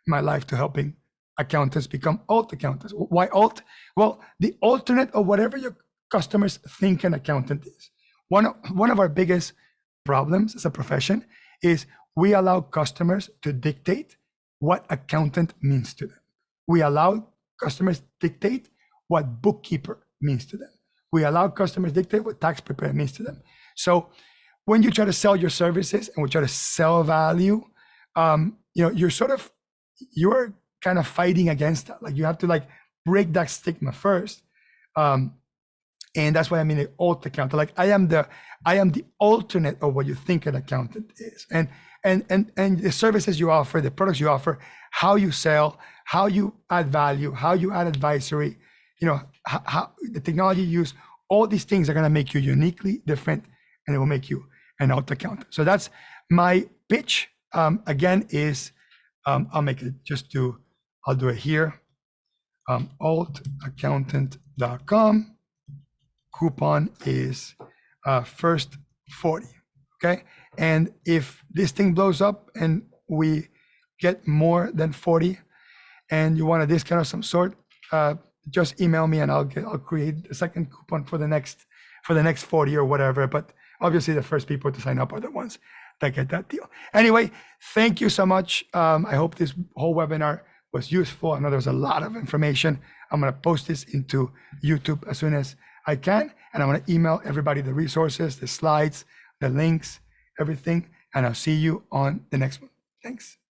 Speaker 1: my life to helping accountants become AltAccountants. Why alt? Well, the alternate of whatever your customers think an accountant is. One of our biggest problems as a profession is we allow customers to dictate what accountant means to them. We allow customers dictate what bookkeeper means to them. We allow customers dictate what tax preparer means to them. So when you try to sell your services and we try to sell value, you're kind of fighting against that. Like you have to like break that stigma first. And that's why I'm in the AltAccountant. Like I am the alternate of what you think an accountant is. And the services you offer, the products you offer, how you sell, how you add value, how you add advisory, how the technology you use, all these things are going to make you uniquely different, and it will make you an AltAccountant. So that's my pitch. Again, is I'll do it here. AltAccountant.com. Coupon is first 40. Okay. And if this thing blows up and we get more than 40 and you want a discount of some sort, just email me and I'll create a second coupon for the next 40 or whatever. But obviously the first people to sign up are the ones that get that deal. Anyway, thank you so much. I hope this whole webinar was useful. I know there's a lot of information. I'm going to post this into YouTube as soon as I can, and I'm going to email everybody the resources, the slides, the links, everything, and I'll see you on the next one. Thanks.